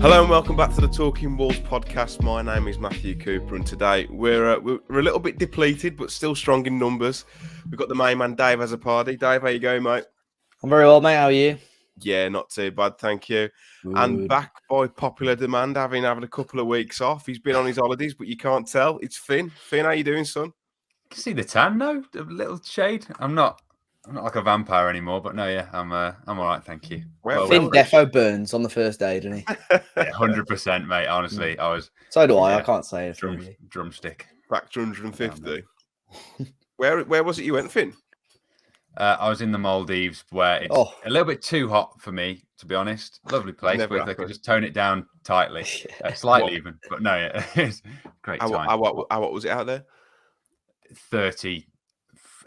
Hello and welcome back to the Talking Wolves podcast. My name is Matthew Cooper, and today we're a little bit depleted, but still strong in numbers. We've got the main man Dave as a party. Dave, how you going, mate? I'm very well, mate. How are you? Yeah, not too bad, thank you. Good. And back by popular demand, having a couple of weeks off. He's been on his holidays, but you can't tell. It's Finn. Finn, how you doing, son? You can see the tan, no? A little shade. I'm not like a vampire anymore, but no, yeah, I'm all right, thank you. Finn defo burns on the first day, doesn't he? Yeah, 100%, mate. Honestly, I was. So do I. I can't say it. Drumstick. Back to 150. Where was it you went, Finn? I was in the Maldives, where it's a little bit too hot for me, to be honest. Lovely place, but if they could just tone it down tightly, slightly even. But no, yeah, it's great time. How was it out there? 30.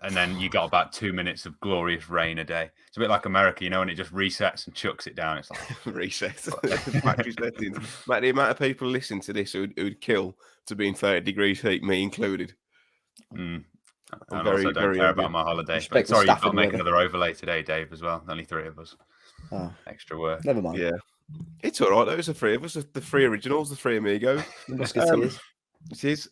And then you got about 2 minutes of glorious rain a day. It's a bit like America, when it just resets and chucks it down. It's like resets. Mate, the amount of people listening to this who'd kill to be in 30 degrees heat, me included. And very, also don't care about my holiday. But sorry, you've got to make another overlay today, Dave, as well. Only 3 of us. Oh. Extra work. Never mind. Yeah. It's all right, though. It's the 3 of us, the 3 originals, the 3 amigos. It is.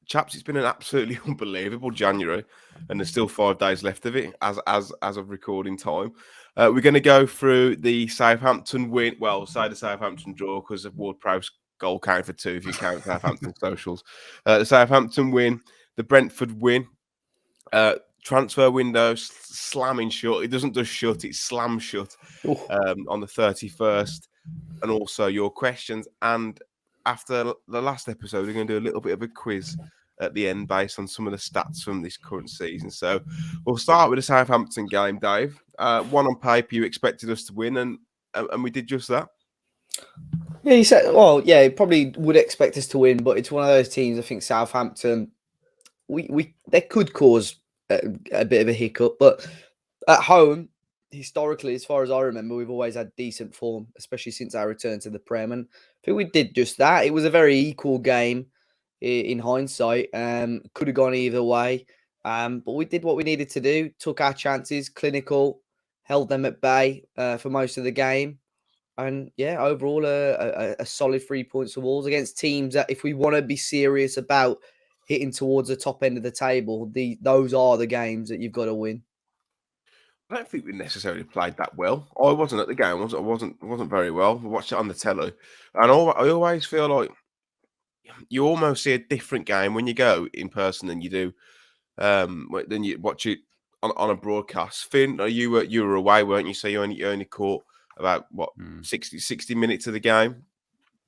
Chaps, it's been an absolutely unbelievable January, and there's still 5 days left of it as of recording time. We're going to go through the Southampton win. Well, say the Southampton draw because of Ward-Prowse goal count for 2 if you count Southampton socials. The Southampton win, the Brentford win, transfer window slamming shut. It doesn't just shut; it slams shut on the 31st, and also your questions. And after the last episode, we're going to do a little bit of a quiz at the end based on some of the stats from this current season. So we'll start with the Southampton game, Dave. One on paper, you expected us to win, and we did just that. Yeah, you said, well, yeah, you probably would expect us to win, but it's one of those teams, I think Southampton, they could cause a bit of a hiccup, but at home, historically, as far as I remember, we've always had decent form, especially since our return to the Prem, and I think we did just that. It was a very equal game in hindsight. Could have gone either way, but we did what we needed to do, took our chances, clinical, held them at bay for most of the game, and yeah, overall a solid 3 points to Wolves against teams that, if we want to be serious about hitting towards the top end of the table, those are the games that you've got to win. I don't think we necessarily played that well. I wasn't at the game. I wasn't very well. I watched it on the telly, and I always feel like you almost see a different game when you go in person than you do then you watch it on a broadcast. Finn, you were away, weren't you? So you only caught about 60 minutes of the game.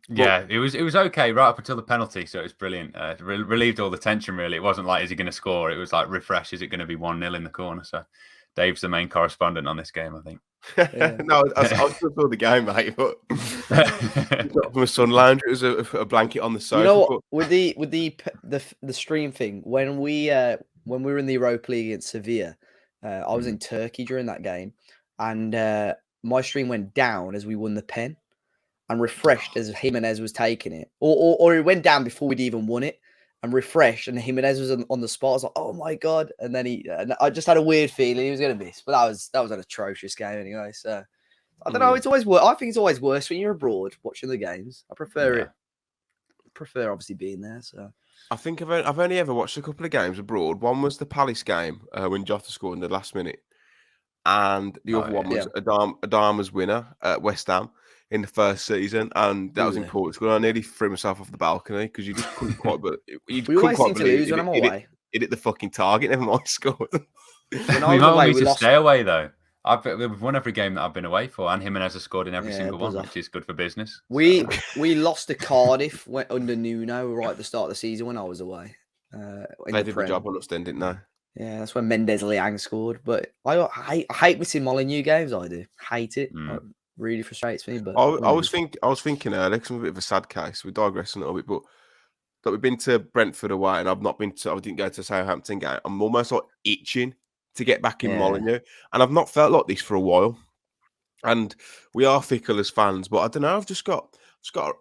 Yeah, it was okay right up until the penalty, so it was brilliant. Relieved all the tension. Really, it wasn't like, is he going to score? It was like, refresh. Is it going to be 1-0 in the corner? So Dave's the main correspondent on this game, I think. Yeah. No, I still saw the game, mate. But from a sun lounger, it was a blanket on the sofa. You know what? With the stream thing, when we were in the Europa League against Sevilla, I was in Turkey during that game, and my stream went down as we won the pen, and refreshed as Jimenez was taking it, or it went down before we'd even won it. And refreshed, and Jimenez was on the spot. I was like, "Oh my god!" And then I just had a weird feeling he was going to miss. But that was an atrocious game anyway. So I don't know. It's always I think it's always worse when you're abroad watching the games. I prefer it. I prefer obviously being there. So I think I've only ever watched a couple of games abroad. One was the Palace game when Jota scored in the last minute, and the other one was Adama's winner at West Ham in the first season, and that was in Portugal. I nearly threw myself off the balcony because you just couldn't quite. But we always seem to lose when I'm away. It hit the fucking target. Never mind, scored. When I was away, we stay away though. We've won every game that I've been away for, and Jimenez has scored in every single one, which is good for business. We lost to Cardiff under Nuno right at the start of the season when I was away. They did the job on us then, didn't they? Yeah, that's when Mendes Liang scored. But I hate missing Molineux games. I do hate it. Really frustrates me. But I was thinking earlier, because I'm a bit of a sad case. We digress a little bit, but that we've been to Brentford away, and I didn't go to Southampton game. I'm almost like itching to get back in Molineux, and I've not felt like this for a while. And we are fickle as fans, but I don't know. I've just got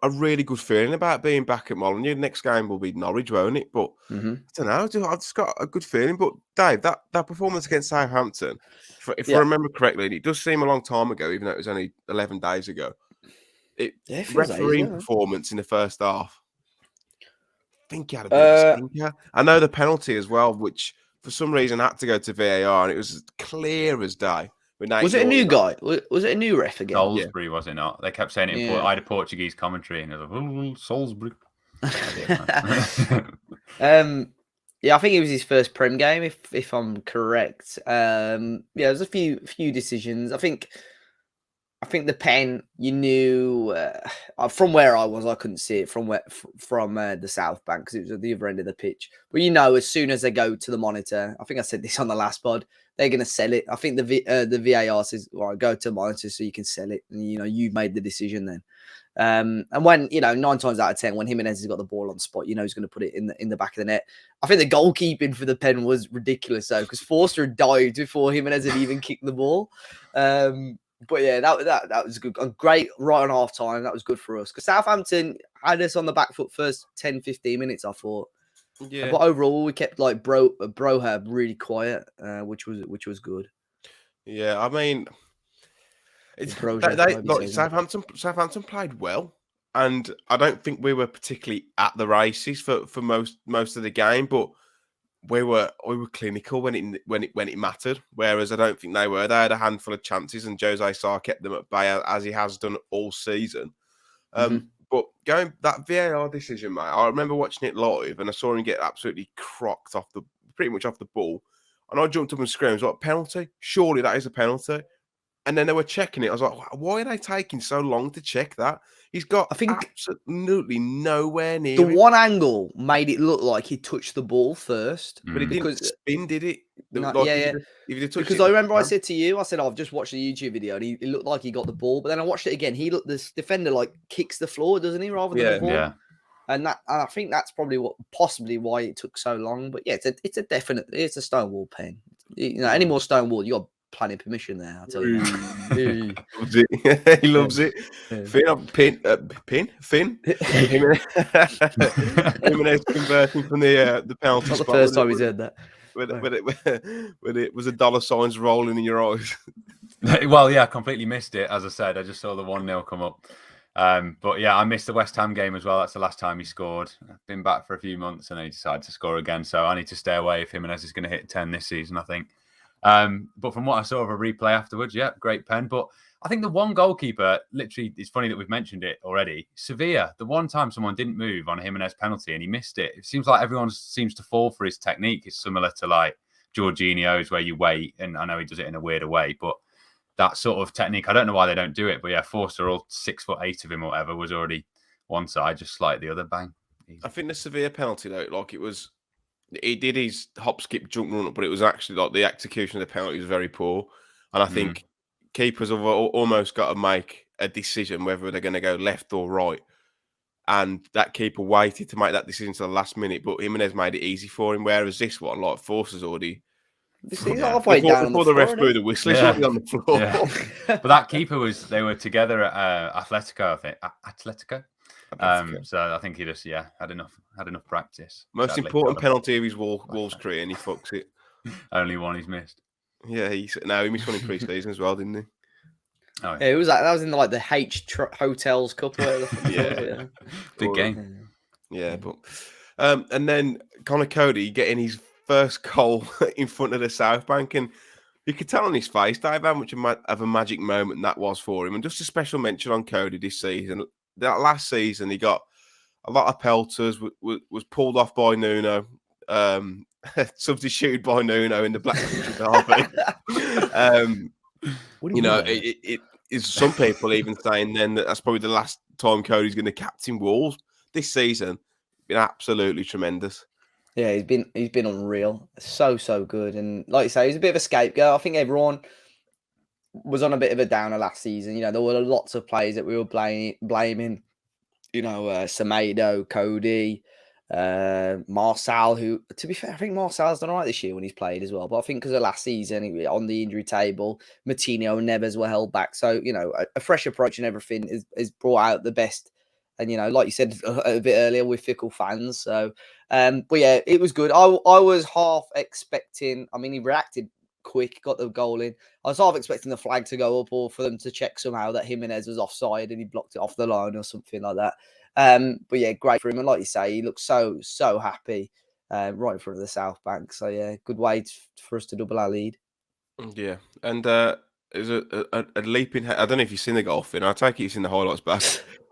a really good feeling about being back at Molineux. Next game will be Norwich, won't it? But I don't know. I've just got a good feeling. But Dave, that performance against Southampton, if I remember correctly, and it does seem a long time ago, even though it was only 11 days ago. Refereeing performance in the first half. I think he had a bit of a stinker. I know the penalty as well, which for some reason had to go to VAR, and it was clear as day. Was it a new guy? Was it a new ref again? Salisbury, was it not? They kept saying it in I had a Portuguese commentary, and it was like, Salisbury. Yeah, I think it was his first Prem game, if I'm correct. There's a few decisions. I think the pen, you knew from where I was, I couldn't see it from the South Bank because it was at the other end of the pitch. But as soon as they go to the monitor, I think I said this on the last pod, they're going to sell it. I think the VAR says, "Well, go to monitor so you can sell it," and you made the decision then. And when 9 times out of 10, when Jimenez has got the ball on the spot, he's going to put it in the back of the net. I think the goalkeeping for the pen was ridiculous though, because Forster had dived before Jimenez had even kicked the ball. But yeah, that was good. Great right on half time. That was good for us because Southampton had us on the back foot first 10-15 minutes, I thought. Yeah. But overall, we kept Broha really quiet, which was good. Yeah, I mean, Southampton played well, and I don't think we were particularly at the races for most of the game, but we were clinical when it mattered. Whereas I don't think they were. They had a handful of chances, and Jose Sarr kept them at bay as he has done all season. But going that VAR decision, mate, I remember watching it live, and I saw him get absolutely crocked pretty much off the ball, and I jumped up and screamed, "What, penalty? Surely that is a penalty." And then they were checking it. I was like, why are they taking so long to check that? He's got absolutely nowhere near the one angle made it look like he touched the ball first. But it didn't spin, did it? Because I remember I said to you, I've just watched the YouTube video and it looked like he got the ball. But then I watched it again. This defender kicks the floor, doesn't he, rather than the ball? Yeah. And I think that's possibly why it took so long. But yeah, it's a Stonewall pen. Any more Stonewall, you got planning permission there, I'll tell you. Loves it. He loves it. Finn. Jimenez converting from the penalty. Not the first time he's heard that. When it was a dollar signs rolling in your eyes. Well, yeah, I completely missed it. As I said, I just saw the 1-0 come up. But yeah, I missed the West Ham game as well. That's the last time he scored. I've been back for a few months and he decided to score again. So I need to stay away if Jimenez is going to hit 10 this season, I think. But from what I saw of a replay afterwards, yeah, great pen. But I think the one goalkeeper, literally, it's funny that we've mentioned it already. Sevilla, the one time someone didn't move on a Jimenez penalty and he missed it. It seems like everyone seems to fall for his technique. It's similar to like Jorginho's where you wait, and I know he does it in a weirder way, but that sort of technique, I don't know why they don't do it. But yeah, Forster, all 6'8" of him or whatever, was already one side, just like the other, bang. Easy. I think the Sevilla penalty though, like it was. He did his hop, skip, jump, run up, but it was actually like the execution of the penalty was very poor. And I think keepers have almost got to make a decision whether they're going to go left or right. And that keeper waited to make that decision to the last minute, but Jimenez made it easy for him. Whereas this one, like Forster's already halfway down before the ref blew the whistle, he's already on the floor. Yeah. But that keeper they were together at Atletico, I think. Atletico. So I think he just had enough practice. Most important penalty of his Wolves career, and he fucks it. Only one he's missed. Yeah, he missed one in pre-season as well, didn't he? Oh, yeah. It was that was in the Hotels Cup. Yeah. Big game. Yeah, but and then Connor Cody getting his first goal in front of the South Bank, and you could tell on his face, Dave, how much of a magic moment that was for him. And just a special mention on Cody this season. That last season, he got a lot of pelters, was pulled off by Nuno, substituted by Nuno in the Black Country Derby. It is some people even saying then that's probably the last time Cody's going to captain Wolves this season. Been absolutely tremendous. Yeah, he's been unreal. So good. And like you say, he's a bit of a scapegoat. I think everyone was on a bit of a downer last season. There were lots of players that we were blaming. Semedo, Cody, Marcel, who, to be fair, I think Marcel's done all right this year when he's played as well. But I think because of last season, on the injury table, Matinho and Neves were held back. So, a fresh approach and everything is brought out the best. And, like you said a bit earlier, we're fickle fans. So, but yeah, it was good. I was half expecting, he reacted quick, got the goal in. I was half expecting the flag to go up or for them to check somehow that Jimenez was offside and he blocked it off the line or something like that. But yeah, great for him. And like you say, he looks so happy right in front of the South Bank. So yeah, good way for us to double our lead. Yeah, and there's a leaping. I don't know if you've seen the golfing. I take it you've seen the highlights back.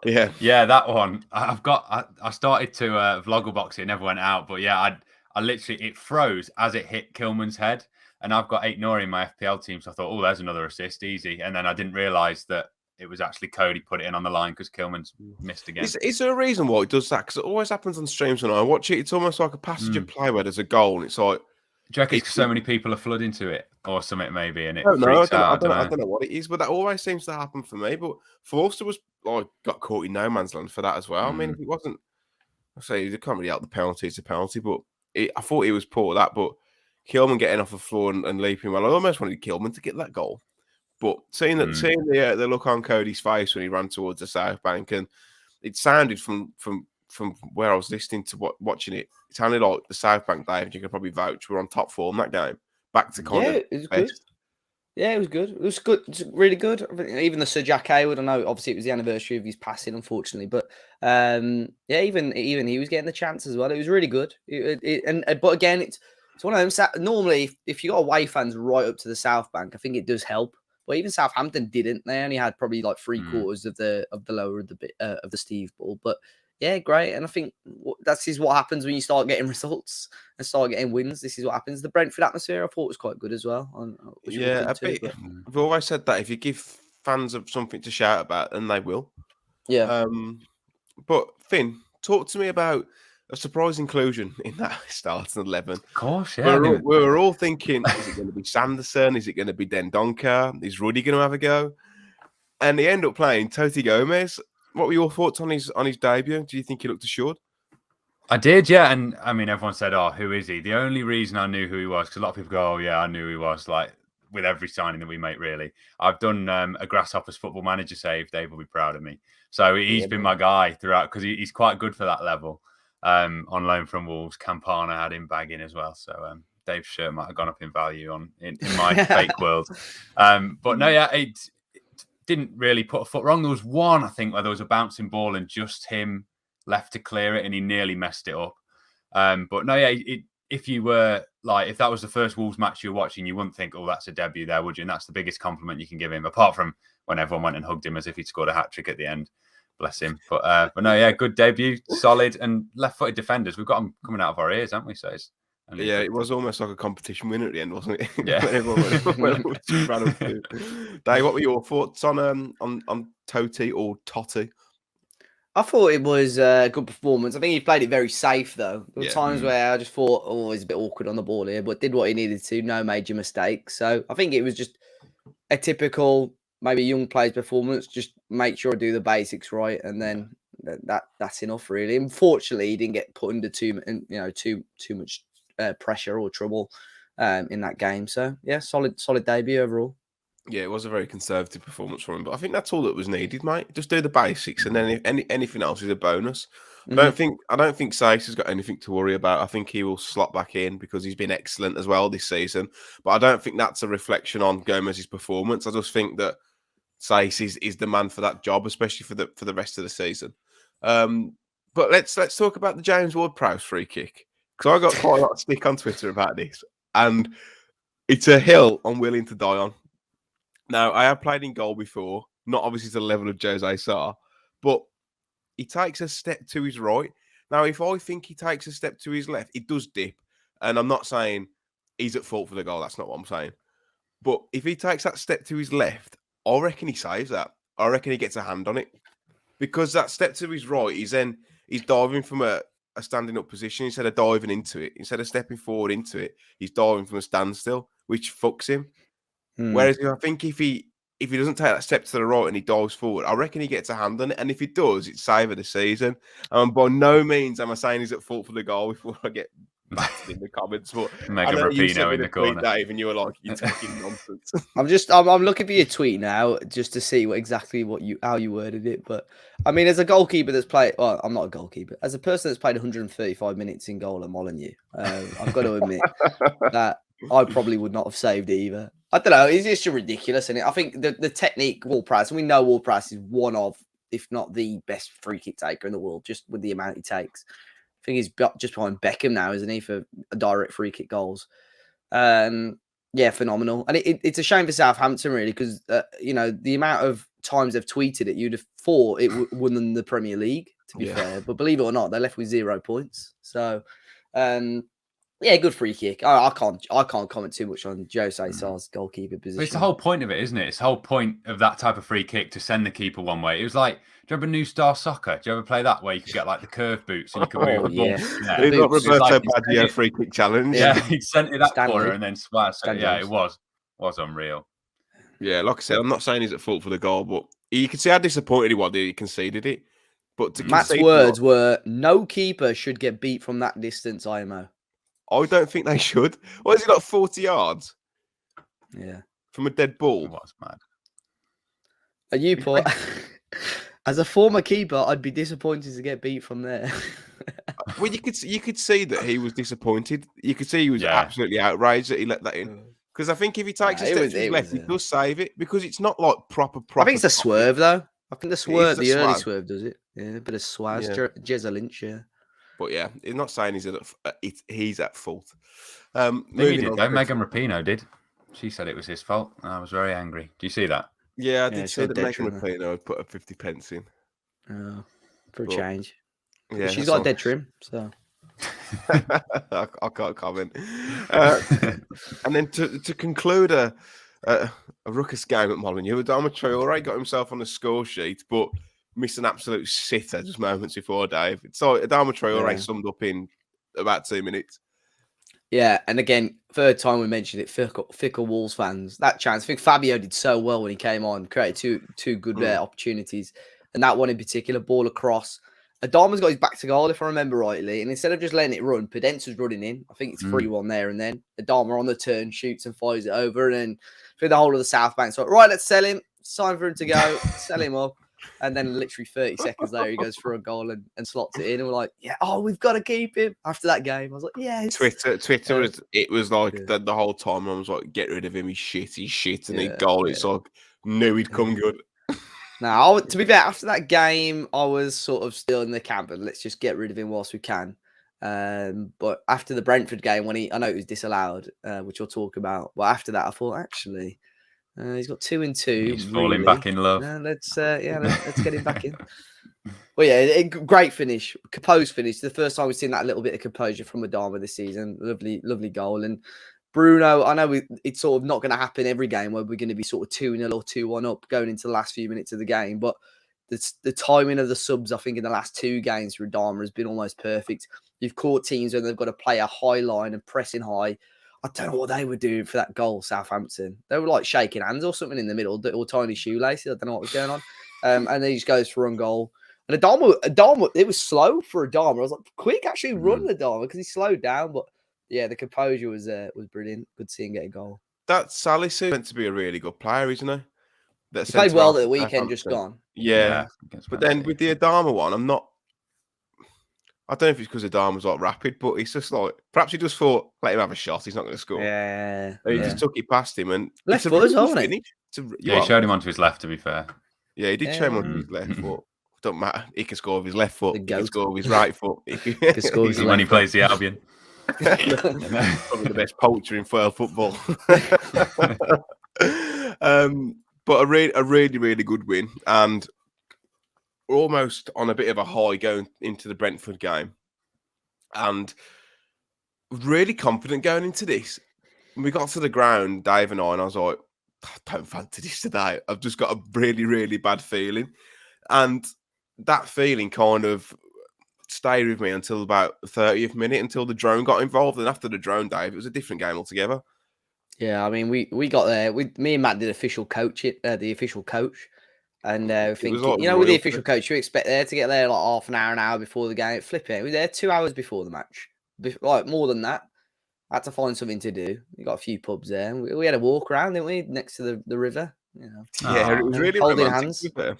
Yeah, that one. I started to vloggerbox it, it never went out, but yeah, I literally it froze as it hit Kilman's head, and I've got 8 Nori in my FPL team, so I thought, oh, there's another assist, easy, and then I didn't realise that it was actually Cody put it in on the line because Kilman's missed again. Is there a reason why it does that? Because it always happens on streams when I watch it. It's almost like a passage of play where there's a goal, and it's like. Do you reckon it's so many people are flooding to it or something maybe, and it I freaks don't out? I don't know what it is, but that always seems to happen for me. But Forster was got caught in no man's land for that as well. I mean, if it wasn't, I say you can't really help the penalty. It's a penalty, but I thought he was poor at that. But Kilman getting off the floor and leaping well, I almost wanted Kilman to get that goal. But seeing the look on Cody's face when he ran towards the South Bank, and it sounded from where I was listening to watching it, it sounded like the South Bank, Dave, you can probably vouch, were on top form that game. Back to kind of it was good. Yeah, it was good. It was good. It's really good. Even the Sir Jack Hayward, I know obviously it was the anniversary of his passing, unfortunately, but yeah, even he was getting the chance as well. It was really good. But again, it's one of them. Normally, if you got away fans right up to the South Bank, I think it does help. But even Southampton didn't. They only had probably like 3/4 of the lower of the Steve ball, but. Yeah, great. And I think that's what happens when you start getting results and start getting wins. This is what happens. The Brentford atmosphere, I thought, was quite good as well. Yeah, we've always said that if you give fans of something to shout about, then they will. Yeah. But Finn, talk to me about a surprise inclusion in that starting 11. Of course, yeah. We were all thinking, is it going to be Sanderson? Is it going to be Dendoncker? Is Ruddy going to have a go? And he ended up playing Toti Gomez. What were your thoughts on his debut? Do you think he looked assured? I did, yeah. And I mean, everyone said, "Oh, who is he?" The only reason I knew who he was, because a lot of people go, "Oh, yeah, I knew who he was." Like with every signing that we make, really. I've done a Grasshoppers Football Manager save. Dave will be proud of me. So he's been my guy throughout because he's quite good for that level. On loan from Wolves, Campana had him bagging as well. So Dave's shirt might have gone up in value in my fake world. But no, yeah, it didn't really put a foot wrong. There was one, I think, where there was a bouncing ball and just him left to clear it and he nearly messed it up. But no, yeah, if you were like, if that was the first Wolves match you were watching, you wouldn't think, oh, that's a debut there, would you? And that's the biggest compliment you can give him, apart from when everyone went and hugged him as if he'd scored a hat-trick at the end. Bless him. But no, yeah, good debut, solid, and left-footed defenders. We've got them coming out of our ears, haven't we? So it's yeah, it was almost like a competition winner at the end, wasn't it? Yeah. Dave, what were your thoughts on Toti or Totti? I thought it was a good performance. I think he played it very safe, though. There were times where I just thought, oh, he's a bit awkward on the ball here, but did what he needed to. No major mistakes. So I think it was just a typical, maybe young player's performance. Just make sure I do the basics right, and then that's enough, really. Unfortunately, he didn't get put under too much pressure or trouble in that game. So yeah, solid debut overall. Yeah, it was a very conservative performance from him, but I think that's all that was needed, mate. Just do the basics, and then if anything else is a bonus. I don't think Saïss has got anything to worry about. I think he will slot back in because he's been excellent as well this season. But I don't think that's a reflection on Gomez's performance. I just think that Saïss is the man for that job, especially for the rest of the season. But let's talk about the James Ward-Prowse free kick, because I got quite a lot of stick on Twitter about this, and it's a hill I'm willing to die on. Now, I have played in goal before, not obviously to the level of Jose Sarr, but he takes a step to his right. Now, if I think he takes a step to his left, it does dip. And I'm not saying he's at fault for the goal. That's not what I'm saying. But if he takes that step to his left, I reckon he saves that. I reckon he gets a hand on it. Because that step to his right, he's diving from a standing up position instead of diving into it. Instead of stepping forward into it, he's diving from a standstill, which fucks him. Whereas I think if he doesn't take that step to the right and he dives forward, I reckon he gets a hand on it. And if he does, it's save of the season. By no means am I saying he's at fault for the goal before I get battered in the comments. But Mega Rapinoe in the corner, Dave, and you were like, "You're talking nonsense." I'm looking for your tweet now just to see how you worded it. But I mean, as a goalkeeper that's played, well, I'm not a goalkeeper. As a person that's played 135 minutes in goal at Molineux, I've got to admit that I probably would not have saved it either. I don't know. It's just ridiculous, isn't it? I think the technique, Ward-Prowse, and we know Ward-Prowse is one of, if not the best free kick taker in the world, just with the amount he takes. I think he's just behind Beckham now, isn't he, for direct free kick goals? Yeah, phenomenal. And it's a shame for Southampton, really, because, the amount of times they've tweeted it, you'd have thought it won the Premier League, to be fair. But believe it or not, they're left with 0 points. So, yeah, good free kick. I can't comment too much on Jose Sarr's goalkeeper position. But it's the whole point of it, isn't it? It's the whole point of that type of free kick to send the keeper one way. It was like, do you remember New Star Soccer? Do you ever play that where you could get like the curved boots and you could move the ball? Yeah. It's not Roberto Baggio free kick challenge. Yeah, he sent it that corner and then splash. So, yeah, it was unreal. Yeah, like I said, I'm not saying he's at fault for the goal, but you can see how disappointed he was that he conceded it. But Matt's words were, no keeper should get beat from that distance, IMO. I don't think they should. What is he, like 40 yards? Yeah. From a dead ball? It was mad. Are you, Paul? As a former keeper, I'd be disappointed to get beat from there. Well, you could see that he was disappointed. You could see he was absolutely outraged that he let that in. Because I think if he takes a step to his left, he does save it. Because it's not like proper. I think it's a swerve, though. I think the early swerve does it. Yeah, a bit of swaz. Yeah. Jezza Lynch, yeah. But yeah, he's not saying he's at fault. Megan Rapinoe did. She said it was his fault. I was very angry. Do you see that? Yeah, I did see that Megan Rapinoe had put a 50 pence in. For a change. Yeah, she's got a dead trim, so. I can't comment. And then to conclude a ruckus game at Molineux, Adama Traore got himself on the score sheet, but missed an absolute sitter just moments before, Dave. So Adama Traore summed up in about 2 minutes. Yeah, and again, third time we mentioned it, fickle Wolves fans. That chance, I think Fabio did so well when he came on, created two good opportunities. And that one in particular, ball across. Adama's got his back to goal, if I remember rightly. And instead of just letting it run, Pudence's running in. I think it's 3-1 there and then. Adama on the turn, shoots and fires it over. And then through the whole of the South Bank. So, right, let's sell him. It's time for him to go. Sell him up. And then literally 30 seconds later, he goes for a goal and slots it in. And we're like, we've got to keep him. After that game, I was like, yes. Twitter was like the whole time. I was like, get rid of him. He's shit. And he goal. It's like, knew he'd come good. Now, to be fair, after that game, I was sort of still in the camp and let's just get rid of him whilst we can. But after the Brentford game, I know it was disallowed, which we'll talk about. But after that, I thought, actually, he's got 2 and 2. He's falling back in love. Let's get him back in. Well, yeah, great finish, composed finish. The first time we've seen that little bit of composure from Adama this season. Lovely goal. And Bruno, I know it's sort of not going to happen every game where we're going to be sort of 2-0 or 2-1 up going into the last few minutes of the game. But the timing of the subs, I think, in the last 2 games for Adama has been almost perfect. You've caught teams when they've got to play a high line and pressing high. I don't know what they were doing for that goal, Southampton. They were like shaking hands or something in the middle, or tiny shoelaces. I don't know what was going on. And then he just goes for a goal. And Adama, it was slow for Adama. I was like, quick, actually run Adama because he slowed down. But yeah, the composure was brilliant. Good seeing him get a goal. That Salisu meant to be a really good player, isn't he? He played well at the weekend, just gone. Yeah. But then with the Adama one, I don't know if it's because Adama's like rapid, but it's just like, perhaps he just thought, let him have a shot. He's not going to score. Yeah. He just took it past him. And left foot as well, isn't it? He showed him onto his left, to be fair. Yeah, he did show him onto his left foot. Don't matter. He can score with his left foot. He can score with his right foot. He can score when he plays the Albion. Probably the best poacher in world football. But a really, really good win. And we're almost on a bit of a high going into the Brentford game. And really confident going into this. When we got to the ground, Dave and I was like, I don't fancy this today. I've just got a really, really bad feeling. And that feeling kind of stayed with me until about the 30th minute, until the drone got involved. And after the drone, Dave, it was a different game altogether. Yeah, I mean, we got there. Me and Matt did the official coach. And thinking, like with the official coach, you expect there to get there like half an hour before the game. Flipping, we were there 2 hours before the match. Like more than that. I had to find something to do. We got a few pubs there. We had a walk around, didn't we, next to the river? You know. Yeah, it was really holding hands. Yeah.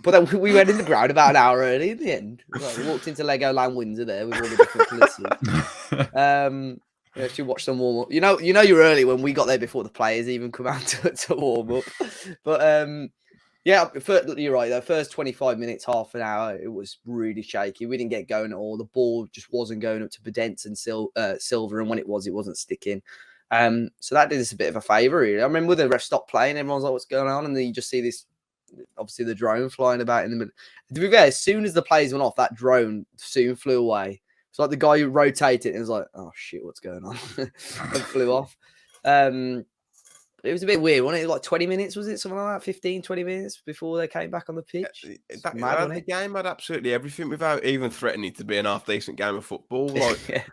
But then we went in the ground about an hour early in the end. We walked into Legoland Windsor there with all the different places. You actually watch them warm up. You know, you're early when we got there before the players even come out to warm up. But yeah, you're right. The first 25 minutes, half an hour, it was really shaky. We didn't get going at all. The ball just wasn't going up to Bedence and Silver, and when it wasn't sticking. So that did us a bit of a favour, really. I remember the ref stopped playing, everyone's like, what's going on? And then you just see this, obviously the drone flying about in the middle. To be fair, as soon as the players went off, that drone soon flew away. It's like the guy who rotated and was like, oh shit, what's going on? And flew off. It was a bit weird, wasn't it? Like 20 minutes, was it? Something like that? 15, 20 minutes before they came back on the pitch? The game had absolutely everything without even threatening to be an half-decent game of football. Like,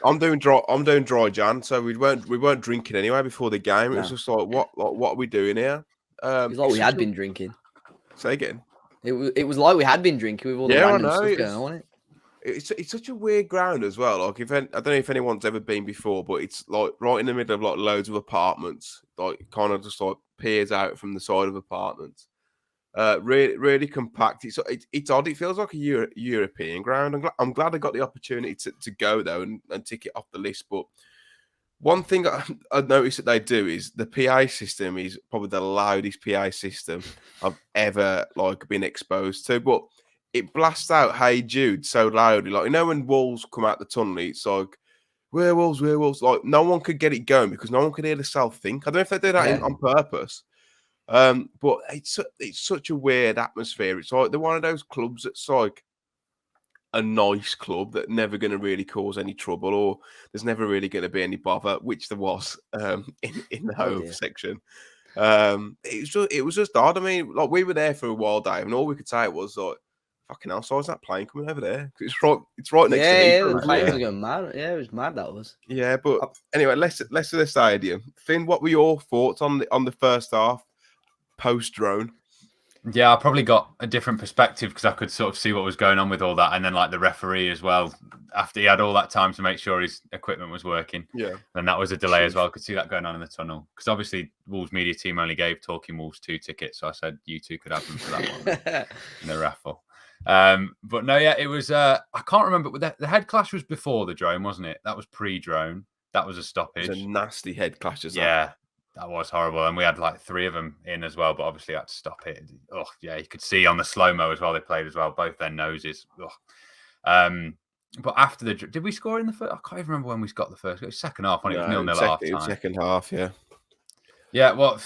I'm doing dry Jan, so we weren't drinking anyway before the game. It was just like, what are we doing here? It was like we had been drinking. Say again. It was like we had been drinking with all the random stuff going on, wasn't it? It's such a weird ground as well. Like, I don't know if anyone's ever been before, but it's like right in the middle of like loads of apartments, like kind of just like peers out from the side of apartments. Really compact. It's odd. It feels like a European ground. I'm glad I got the opportunity to go though and tick it off the list. But one thing I noticed that they do is the PA system is probably the loudest PA system I've ever been exposed to. But it blasts out "Hey Jude" so loudly, like, you know, when wolves come out the tunnel, it's like werewolves. Like, no one could get it going because no one could hear the cell think. I don't know if they do that on purpose, but it's such a weird atmosphere. It's like they're one of those clubs that's like a nice club that never going to really cause any trouble, or there's never really going to be any bother, which there was in the home section. It was just odd. I mean, like, we were there for a while, Dave, and all we could say was like, fucking hell, so is that plane coming over there? It's right next to me. Yeah, the plane was going mad. Yeah, it was mad, that was. Yeah, but anyway, let's to the stadium. Finn, what were your thoughts on the first half post drone? Yeah, I probably got a different perspective because I could sort of see what was going on with all that, and then like the referee as well. After he had all that time to make sure his equipment was working, and that was a delay as well. I could see that going on in the tunnel because obviously Wolves media team only gave Talking Wolves 2 tickets, so I said you two could have them for that one in the raffle. But no, yeah, it was. I can't remember, but the head clash was before the drone, wasn't it? That was pre-drone. That was a stoppage. It was a nasty head clash. Yeah, that was horrible, and we had like 3 of them in as well. But obviously, I had to stop it. Oh yeah, you could see on the slow mo as well. They played as well, both their noses. But after did we score in the first? I can't even remember when we got the first. It was second half when it was 0-0 half time. Second half, yeah. Yeah, well,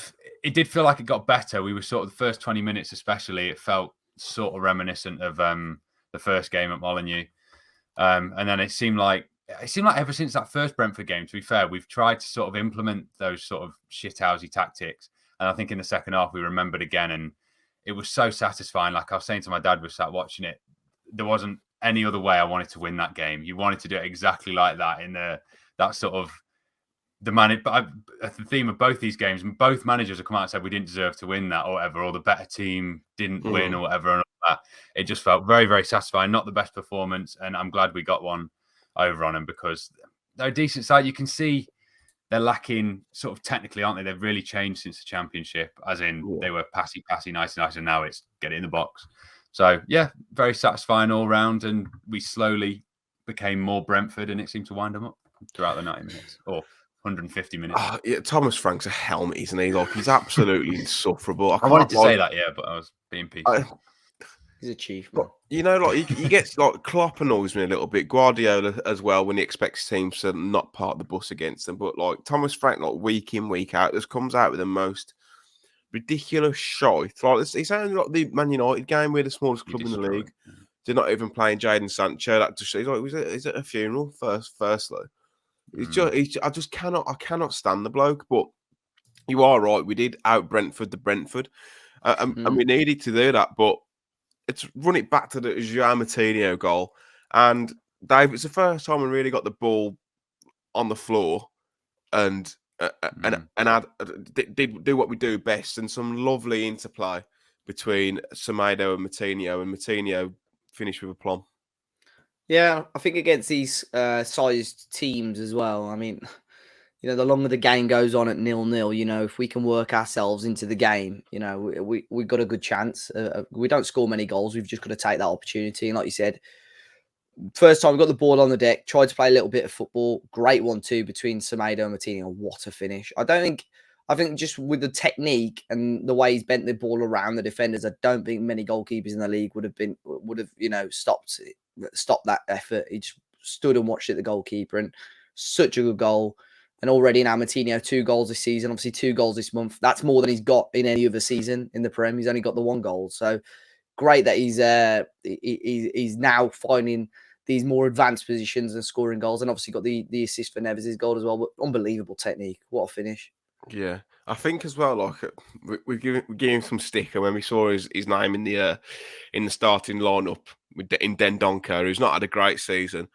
it did feel like it got better. We were sort of the first 20 minutes, especially. It felt sort of reminiscent of the first game at Molineux, and then it seemed like ever since that first Brentford game, to be fair, we've tried to sort of implement those sort of shithousey tactics, and I think in the second half we remembered again, and it was so satisfying. Like I was saying to my dad, we sat watching it, there wasn't any other way I wanted to win that game. You wanted to do it exactly like that, in that sort of the theme of both these games, and both managers have come out and said we didn't deserve to win that or whatever, or the better team didn't win or whatever. And all that. It just felt very, very satisfying. Not the best performance, and I'm glad we got one over on them because they're a decent side. You can see they're lacking sort of technically, aren't they? They've really changed since the Championship, as in they were passy, nice, and now it's get it in the box. So yeah, very satisfying all round, and we slowly became more Brentford, and it seemed to wind them up throughout the 90 minutes or 150 minutes. Yeah, Thomas Frank's a helmet, isn't he? Like, he's absolutely insufferable. I wanted to say that, yeah, but I was being peaceful. He's a chief, man. You know, like he gets like Klopp annoys me a little bit. Guardiola as well, when he expects teams to not park the bus against them. But like Thomas Frank, like week in, week out, just comes out with the most ridiculous shite. Like it sounds like the Man United game. We're the smallest club in the league. Yeah. They're not even playing Jadon Sancho. That just he's like, is it a funeral? Firstly. I just cannot stand the bloke. But you are right. We did out Brentford the Brentford, and we needed to do that. But it's run it back to the João Moutinho goal, and Dave, it's the first time we really got the ball on the floor, and did do what we do best, and some lovely interplay between Semedo and Moutinho finished with a plum. Yeah, I think against these sized teams as well. I mean, you know, the longer the game goes on at 0-0, you know, if we can work ourselves into the game, you know, we've got a good chance. We don't score many goals. We've just got to take that opportunity. And like you said, First time got the ball on the deck, tried to play a little bit of football. Great 1-2 between Semedo and Martino. What a finish. I think just with the technique and the way he's bent the ball around the defenders, I don't think many goalkeepers in the league would have stopped that effort. He just stood and watched it, the goalkeeper, and such a good goal. And already now Martino 2 goals this season, obviously 2 goals this month. That's more than he's got in any other season in the Prem. He's only got the 1 goal. So great that he's now finding these more advanced positions and scoring goals, and obviously got the assist for Neves' goal as well. But unbelievable technique. What a finish. Yeah, I think as well, like we gave him some stick, and when we saw his name in the starting lineup in Dendoncker, who's not had a great season,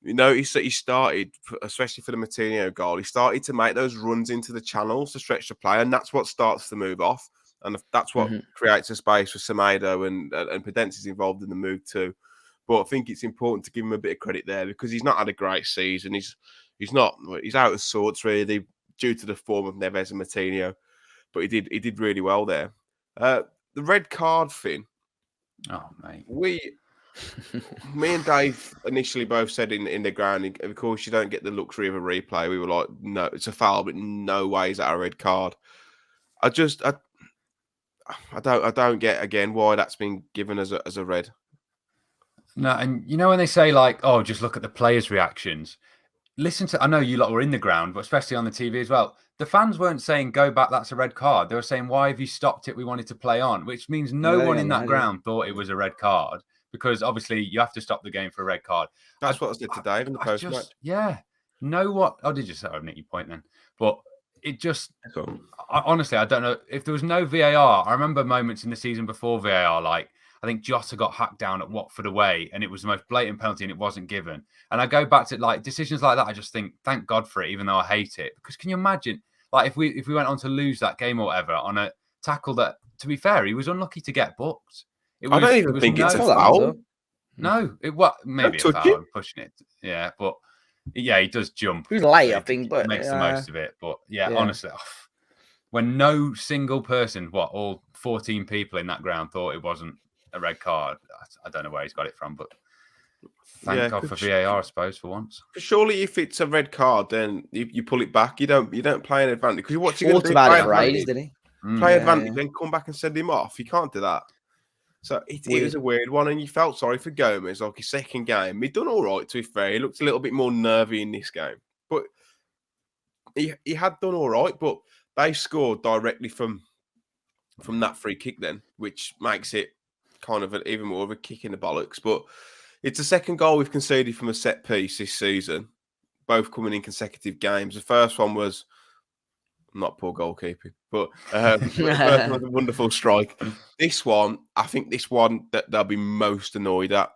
you notice that he started, especially for the Martino goal, he started to make those runs into the channels to stretch the play, and that's what starts the move off, and that's what creates a space for Semedo and Podence involved in the move too. But I think it's important to give him a bit of credit there because he's not had a great season. He's out of sorts really, due to the form of Neves and Martino, but he did really well there. The red card thing. Oh mate, me and Dave initially both said in the ground, of course you don't get the luxury of a replay. We were like, no, it's a foul, but no way is that a red card. I don't get again why that's been given as a red. No, and you know when they say like, oh, just look at the players' reactions. Listen to, I know you lot were in the ground, but especially on the TV as well. The fans weren't saying, go back, that's a red card. They were saying, why have you stopped it? We wanted to play on, which means no one in that ground thought it was a red card because obviously you have to stop the game for a red card. That's what I said to Dave in the post-match. Yeah. Know what? Oh, did you say? I'll nick your point then. But it just, honestly, I don't know. If there was no VAR, I remember moments in the season before VAR, like, I think Jota got hacked down at Watford away and it was the most blatant penalty and it wasn't given. And I go back to like decisions like that. I just think, thank God for it, even though I hate it. Because can you imagine, like if we went on to lose that game or whatever on a tackle that, to be fair, he was unlucky to get booked. I don't even think it's a foul. No, maybe a foul. I'm pushing it. Yeah, but yeah, he does jump. He was late, I think, but makes the most of it. But yeah. Honestly, when no single person, all 14 people in that ground thought it wasn't a red card, I don't know where he's got it from, but thank God for VAR, I suppose, for once. Surely, if it's a red card, then you pull it back. You don't play an advantage because what's he going to do? About it for ages, did he? Play advantage, then come back and send him off. You can't do that. So it was a weird one, and you felt sorry for Gomez, like his second game. He'd done all right, to be fair. He looked a little bit more nervy in this game, but he had done all right. But they scored directly from that free kick, then, which makes it kind of even more of a kick in the bollocks. But it's the second goal we've conceded from a set piece this season, both coming in consecutive games. The first one was not poor goalkeeping, but the first one was a wonderful strike. This one, I think that they'll be most annoyed at.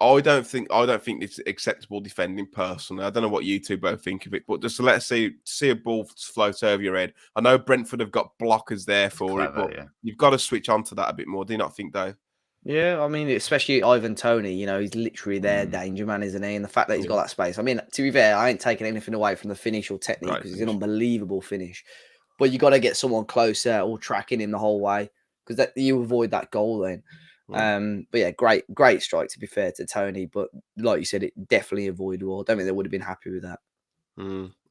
I don't think it's acceptable defending personally. I don't know what you two both think of it, but just to let us see a ball float over your head. I know Brentford have got blockers there for it, but you've got to switch on to that a bit more. Do you not think, Dave? Yeah, I mean, especially Ivan Toney, he's literally their danger man, isn't he? And the fact that he's got that space. I mean, to be fair, I ain't taking anything away from the finish or technique because it's an unbelievable finish. But you got to get someone closer or tracking him the whole way because you avoid that goal then. But yeah, great strike, to be fair to Toney. But like you said, it definitely avoidable. I don't think they would have been happy with that.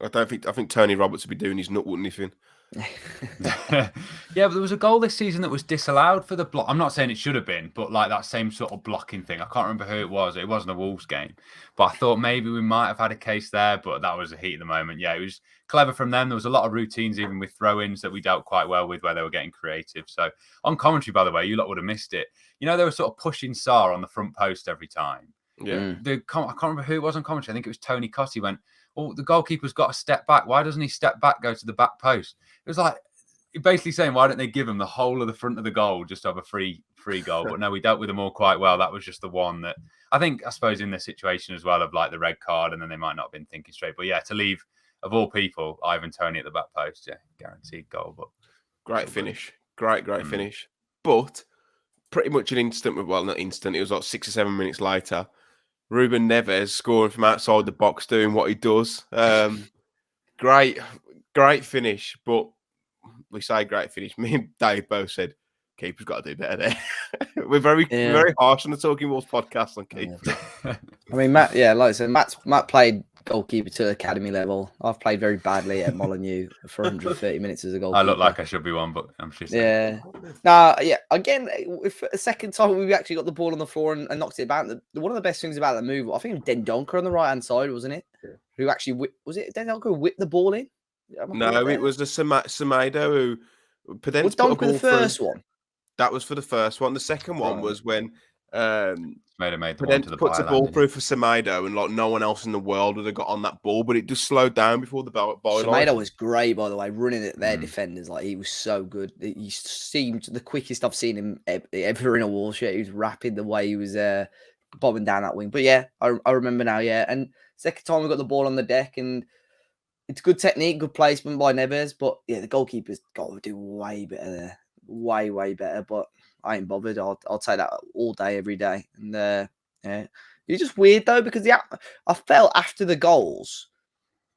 I think Tony Roberts would be doing his nut, wouldn't he, Finn? Yeah, but there was a goal this season that was disallowed for the block. I'm not saying it should have been, but like that same sort of blocking thing. I can't remember who it was. It wasn't a Wolves game, but I thought maybe we might have had a case there, but that was the heat of the moment. Yeah, it was clever from them. There was a lot of routines, even with throw-ins, that we dealt quite well with, where they were getting creative. So on commentary, by the way, you lot would have missed it. They were sort of pushing Sarr on the front post every time. Yeah. I can't remember who it was on commentary. I think it was Tony Cotty went, oh, the goalkeeper's got to step back. Why doesn't he step back, go to the back post? It was like basically saying, why don't they give him the whole of the front of the goal just to have a free goal? But no, we dealt with them all quite well. That was just the one that I suppose in the situation as well of like the red card, and then they might not have been thinking straight. But yeah, to leave, of all people, Ivan Toney at the back post, yeah, guaranteed goal. But great finish. Great finish. But pretty much an instant, well, not instant, it was like 6 or 7 minutes later, Ruben Neves scoring from outside the box, doing what he does. Great finish, but we say great finish. Me and Dave both said, keeper's got to do better there. We're very harsh on the Talking Wolves podcast on keepers. I mean, Matt. Yeah, like I said, Matt played goalkeeper to academy level. I've played very badly at Molineux for 130 minutes as a goalkeeper. I look like I should be one, but I'm just yeah. Yeah. Again, if a second time we actually got the ball on the floor and knocked it about. One of the best things about that move, I think, Dendoncker on the right hand side, wasn't it? Yeah. Who actually was it Dendoncker who whipped the ball in? No, it was the Semedo who. Was Donker the first one? That was for the first one. The second one was when made the one to the puts a ball through for Semedo, and like no one else in the world would have got on that ball, but it just slowed down before the ball line. Semedo was great, by the way, running at their defenders. Like he was so good. He seemed the quickest I've seen him ever in a wall shirt. He was rapid the way he was bobbing down that wing. But yeah, I remember now. Yeah, and second time we got the ball on the deck, and it's good technique, good placement by Neves. But yeah, the goalkeeper's got to do way better there. Way better, but I ain't bothered. I'll take that all day, every day. And yeah, it's just weird though because I felt after the goals,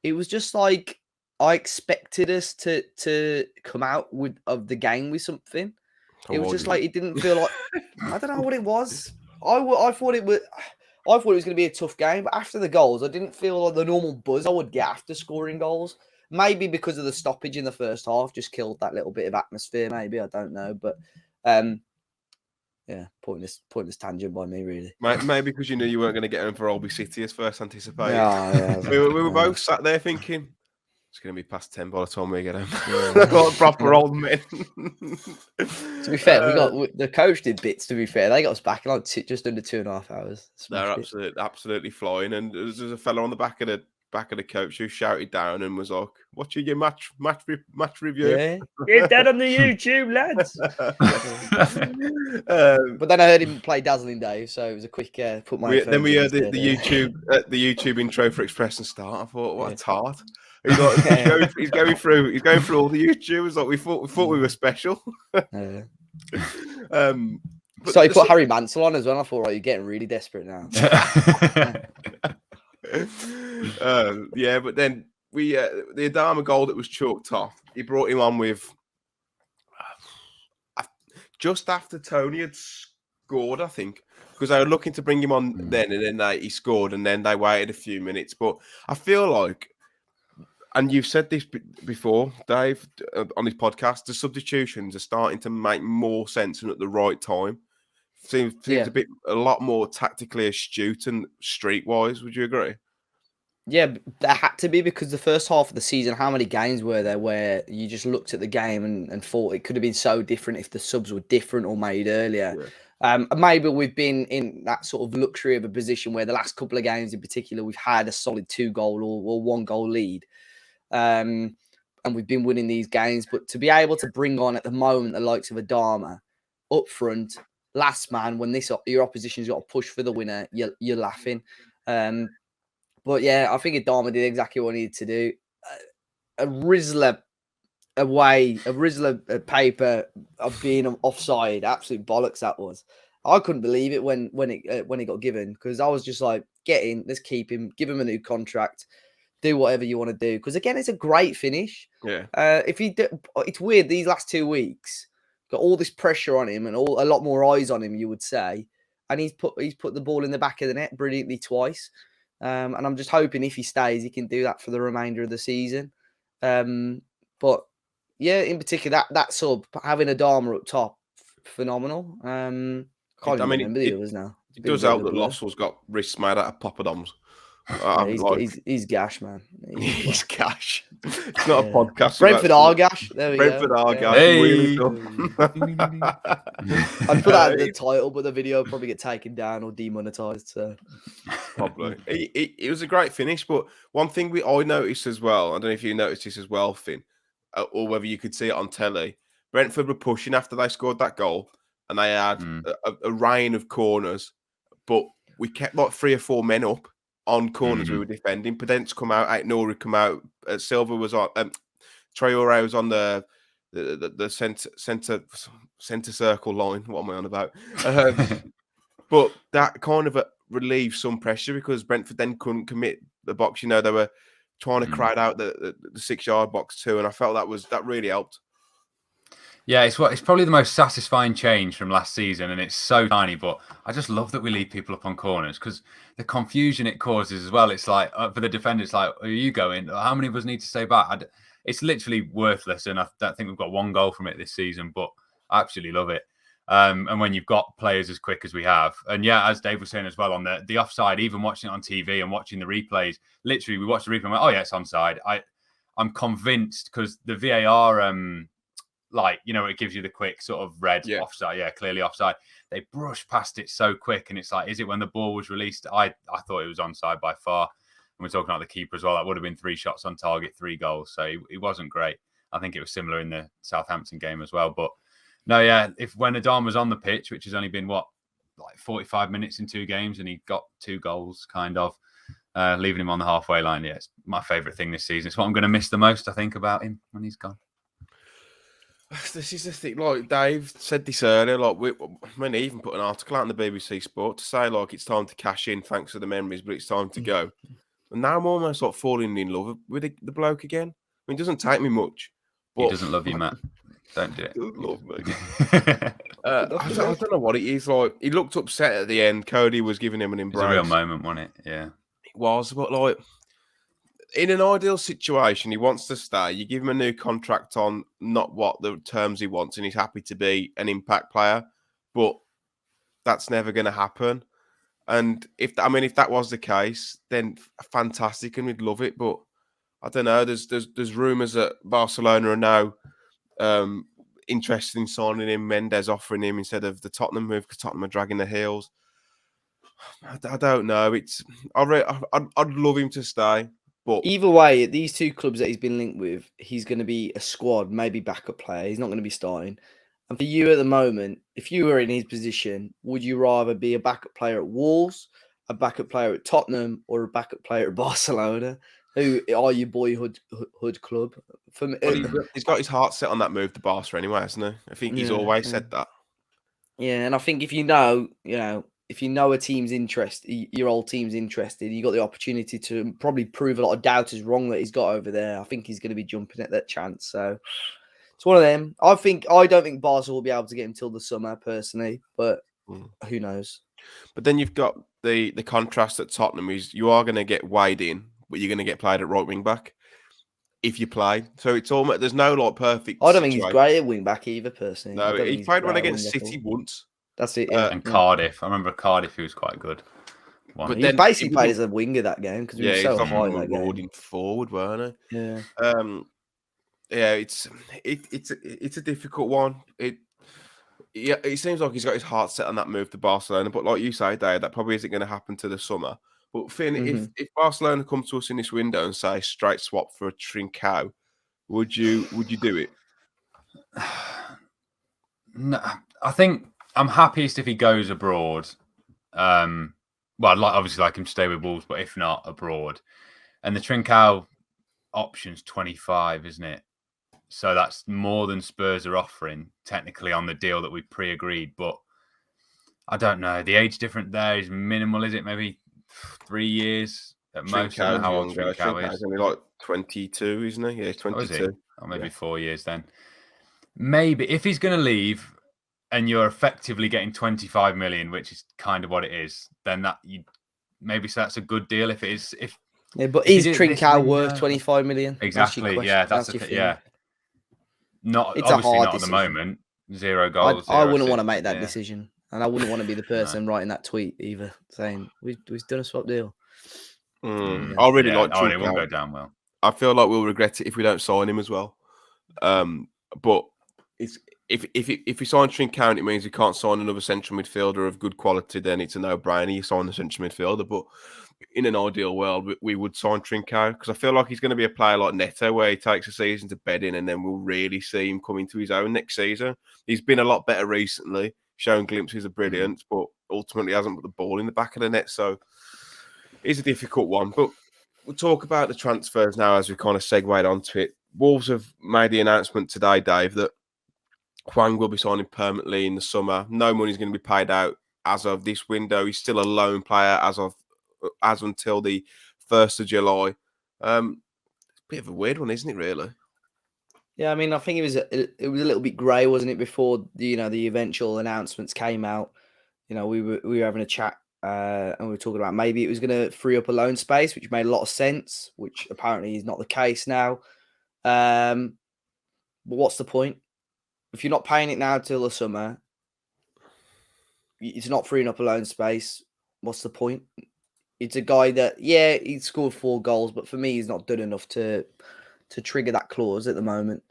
it was just like I expected us to come out of the game with something. It was just like it didn't feel like I don't know what it was. I thought it was going to be a tough game, but after the goals, I didn't feel like the normal buzz I would get after scoring goals. Maybe because of the stoppage in the first half, just killed that little bit of atmosphere. Maybe I don't know, but yeah, pointless tangent by me, really. Maybe because you knew you weren't going to get him for Alby City as first anticipated. Yeah, we were both sat there thinking it's going to be past 10 by the time we get him. Got proper old men. To be fair, the coach did bits. To be fair, they got us back in like just under 2.5 hours. They're absolutely flying, and there's a fella on the back of the coach who shouted down and was like, "Watching your match review." Yeah. Get that on the YouTube, lads. But then I heard him play Dazzling Dave, so it was a quick put my. Then we heard the YouTube intro for Express and Start. I thought, what a tart! He's going through all the YouTubers. Like we thought we were special. So he put Harry Mansell on as well. I thought, right, you're getting really desperate now. Yeah, but then the Adama goal that was chalked off, he brought him on with just after Tony had scored, I think, because they were looking to bring him on then, and then he scored, and then they waited a few minutes. But I feel like, and you've said this before, Dave, on this podcast, the substitutions are starting to make more sense and at the right time. Seems a lot more tactically astute and streetwise. Would you agree? Yeah, there had to be, because the first half of the season, how many games were there where you just looked at the game and thought it could have been so different if the subs were different or made earlier? Yeah. Maybe we've been in that sort of luxury of a position where the last couple of games in particular, we've had a solid 2-goal or 1-goal lead. And we've been winning these games. But to be able to bring on at the moment the likes of Adama up front, last man, when your opposition's got to push for the winner, you're laughing. But yeah, I think Adama did exactly what he needed to do. A Rizzler paper of being offside, absolute bollocks that was. I couldn't believe it when it got given, because I was just like, get in, let's keep him, give him a new contract, do whatever you want to do. Because again, it's a great finish. Yeah. It's weird these last 2 weeks. Got all this pressure on him and a lot more eyes on him, you would say. And he's put the ball in the back of the net brilliantly twice. And I'm just hoping if he stays, he can do that for the remainder of the season. But yeah, in particular, that sub, having Adama up top, phenomenal. Can't even remember the others now. It does help that Lossell's got wrists made out of poppadoms. He's gash, man. He's gash. It's not a podcast. Brentford are gash. There we Brentford go. are gash. Hey. I'd put that in the title, but the video would probably get taken down or demonetized. So probably. It was a great finish, but one thing I noticed as well, I don't know if you noticed this as well, Finn, or whether you could see it on telly. Brentford were pushing after they scored that goal, and they had a rain of corners, but we kept like 3 or 4 men up on corners we were defending. Pedence come out, Aït-Nouri come out, Silva was on, Traoré was on the centre circle line. What am I on about? But that kind of relieved some pressure, because Brentford then couldn't commit the box. You know, they were trying to crowd out the 6-yard box too, and I felt that really helped. Yeah, it's probably the most satisfying change from last season, and it's so tiny. But I just love that we leave people up on corners because the confusion it causes as well. It's like for the defender, it's like, are you going? How many of us need to stay back? It's literally worthless, and I don't think we've got one goal from it this season. But I absolutely love it. And when you've got players as quick as we have, and yeah, as Dave was saying as well on the offside, even watching it on TV and watching the replays, literally we watched the replay and went, oh yeah, it's onside. I'm convinced because the VAR like, you know, it gives you the quick sort of red offside. Yeah, clearly offside. They brush past it so quick. And it's like, is it when the ball was released? I thought it was onside by far. And we're talking about the keeper as well. That would have been 3 shots on target, 3 goals. So it wasn't great. I think it was similar in the Southampton game as well. But no, yeah, when Adama's on the pitch, which has only been, like 45 minutes in 2 games, and he got 2 goals, kind of, leaving him on the halfway line. Yeah, it's my favourite thing this season. It's what I'm going to miss the most, I think, about him when he's gone. This is the thing, like Dave said this earlier, like when he even put an article out on the BBC Sport to say, like, it's time to cash in, thanks for the memories, but it's time to go. And now I'm almost like falling in love with the bloke again. I mean, it doesn't take me much. But he doesn't love you, Matt. Don't do it. He doesn't love me. I don't know what it is. Like, he looked upset at the end. Cody was giving him an embrace. It was a real moment, wasn't it? Yeah. It was, but like, in an ideal situation, he wants to stay. You give him a new contract on not what the terms he wants, and he's happy to be an impact player. But that's never going to happen. And if that was the case, then fantastic, and we'd love it. But I don't know. There's rumours that Barcelona are now interested in signing him. Mendes offering him instead of the Tottenham move because Tottenham are dragging their heels. I don't know. I'd love him to stay. But either way, these 2 clubs that he's been linked with, he's going to be a squad, maybe backup player. He's not going to be starting. And for you at the moment, if you were in his position, would you rather be a backup player at Wolves, a backup player at Tottenham, or a backup player at Barcelona? Who are your boyhood club? For me, he's got his heart set on that move to Barca anyway, hasn't he? I think he's always said that. Yeah, and I think if you know a team's your old team's interested, you got the opportunity to probably prove a lot of doubters wrong that he's got over there. I think he's going to be jumping at that chance. So it's one of them. I don't think Barca will be able to get him till the summer, personally, but who knows? But then you've got the contrast at Tottenham is you are going to get weighed in, but you're going to get played at right wing back if you play. So it's almost there's no like perfect. I don't think he's great at wing back either, personally. No, he played one against City once. That's it. Yeah. And Cardiff. I remember Cardiff, he was quite good. But he basically played as a winger that game because he was so high in that game. Forward, weren't he? Yeah. Yeah, it's a difficult one. It seems like he's got his heart set on that move to Barcelona, but like you say, Dave, that probably isn't going to happen to the summer. But Finn, if Barcelona come to us in this window and say straight swap for a Trincao, would you do it? No, I think I'm happiest if he goes abroad. Well, obviously like him to stay with Wolves, but if not, abroad. And the Trincao option's 25, isn't it? So that's more than Spurs are offering, technically, on the deal that we pre-agreed. But I don't know. The age difference there is minimal, is it? Maybe 3 years at most. I don't know how old Trincao is. Only like 22, isn't he? Yeah, 22. Or maybe 4 years then. Maybe if he's going to leave and you're effectively getting 25 million, which is kind of what it is, then that's a good deal. If it is, but is Trincao worth 25 million? Exactly. Yeah, that's yeah. Obviously not at the moment. 0 goals. I wouldn't want to make that decision, and I wouldn't want to be the person writing that tweet either, saying we've done a swap deal. I really like Trincao. It won't go down well. I feel like we'll regret it if we don't sign him as well. But if we sign Trincao, it means we can't sign another central midfielder of good quality. Then it's a no-brainer. You sign the central midfielder, but in an ideal world, we would sign Trincao because I feel like he's going to be a player like Neto, where he takes a season to bed in, and then we'll really see him come into his own next season. He's been a lot better recently, showing glimpses of brilliance, but ultimately hasn't put the ball in the back of the net. So it's a difficult one. But we'll talk about the transfers now as we kind of segued onto it. Wolves have made the announcement today, Dave, that Hwang will be signing permanently in the summer. No money is going to be paid out as of this window. He's still a loan player as until the 1st of July. It's a bit of a weird one, isn't it, really? Yeah, I mean, I think it was a little bit grey, wasn't it, before the eventual announcements came out. We were having a chat and we were talking about maybe it was going to free up a loan space, which made a lot of sense, which apparently is not the case now. But what's the point if you're not paying it now till the summer? It's not freeing up a loan space. What's the point? It's a guy that, he scored 4 goals, but for me, he's not done enough to trigger that clause at the moment.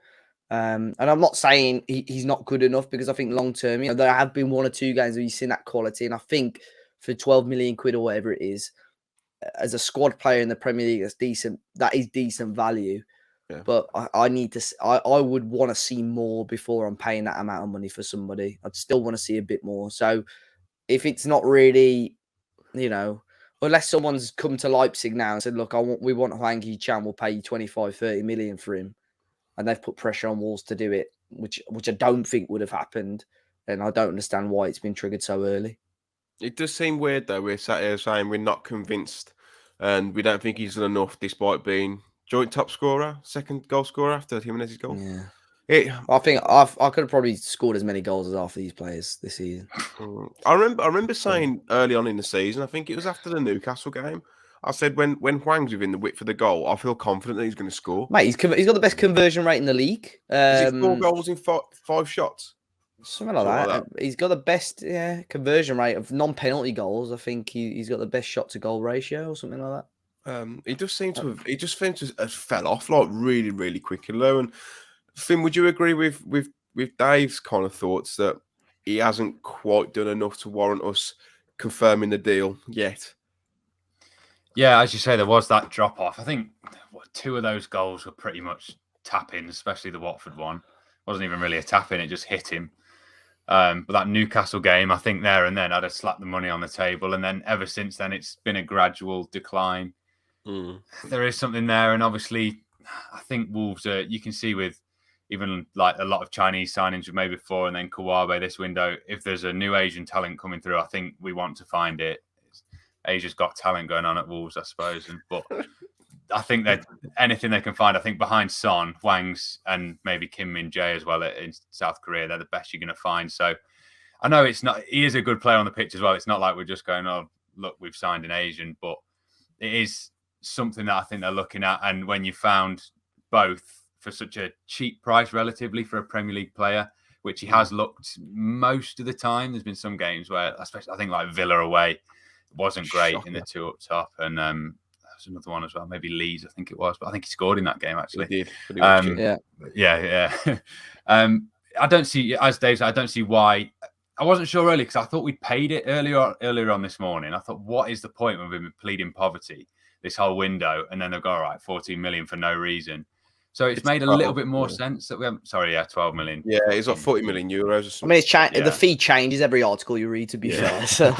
And I'm not saying he's not good enough, because I think long term, there have been 1 or 2 games where you've seen that quality. And I think for 12 million quid or whatever it is, as a squad player in the Premier League, that's decent. That is decent value. Yeah. But I would want to see more before I'm paying that amount of money for somebody. I'd still want to see a bit more. So if it's not really, unless someone's come to Leipzig now and said, look, we want Hwang Hee-chan, we'll pay you 25, 30 million for him, and they've put pressure on Wolves to do it, which I don't think would have happened, and I don't understand why it's been triggered so early. It does seem weird, though. We're sat here saying we're not convinced, and we don't think he's done enough, despite being joint top scorer, second goal scorer after Jimenez's goal. Yeah. I think I could have probably scored as many goals as half of these players this season. I remember saying early on in the season, I think it was after the Newcastle game, I said when Hwang's within the width of the goal, I feel confident that he's going to score. Mate, he's got the best conversion rate in the league. Is it 4 goals in 5 shots? Something like that. He's got the best conversion rate of non-penalty goals. I think he's got the best shot to goal ratio or something like that. He just seems to have fell off like really, really quickly though. And Finn, would you agree with Dave's kind of thoughts that he hasn't quite done enough to warrant us confirming the deal yet? Yeah, as you say, there was that drop off. I think 2 of those goals were pretty much tap-ins, especially the Watford one. It wasn't even really a tap-in, it just hit him. But that Newcastle game, I think there and then I'd have slapped the money on the table. And then ever since then, it's been a gradual decline. There is something there. And obviously, I think Wolves, you can see with even like a lot of Chinese signings we've made before, and then Kawabe this window, if there's a new Asian talent coming through, I think we want to find it. Asia's got talent going on at Wolves, I suppose. But I think that anything they can find, I think behind Son, Hwang's, and maybe Kim Min-jae as well in South Korea, they're the best you're going to find. So I know he is a good player on the pitch as well. It's not like we're just going, oh, look, we've signed an Asian, but it is something that I think they're looking at. And when you found both for such a cheap price relatively for a Premier League player, which he has looked most of the time. There's been some games where, especially I think like Villa away, wasn't great in the 2 up top. And there was another one as well, maybe Leeds, I think it was. But I think he scored in that game, actually. He did. Yeah. I don't see, as Dave said, I don't see why. I wasn't sure earlier because I thought we'd paid it earlier on this morning. I thought, what is the point of him pleading poverty this whole window? And then they'll go, all right, 14 million for no reason. So it's made a little bit more sense that we haven't. Sorry, 12 million. Yeah, it's like 40 million euros or something. I mean, the fee changes every article you read, to be fair. So.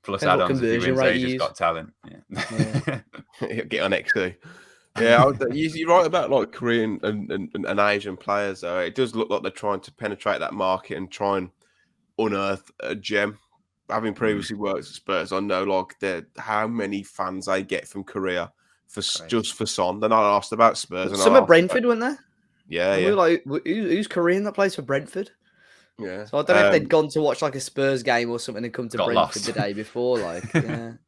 Plus add-ons if he wins Asia's Got Talent. Yeah. Get on XD. Yeah, you're right about like Korean and Asian players. Though it does look like they're trying to penetrate that market and try and unearth a gem. Having previously worked at Spurs, I know like how many fans they get from Korea just for Son. They're not asked about Spurs. Some at Brentford, weren't there? Yeah, and we were like, who's Korean that plays for Brentford? Yeah. So I don't know if they'd gone to watch like a Spurs game or something and come to Brentford lost the day before,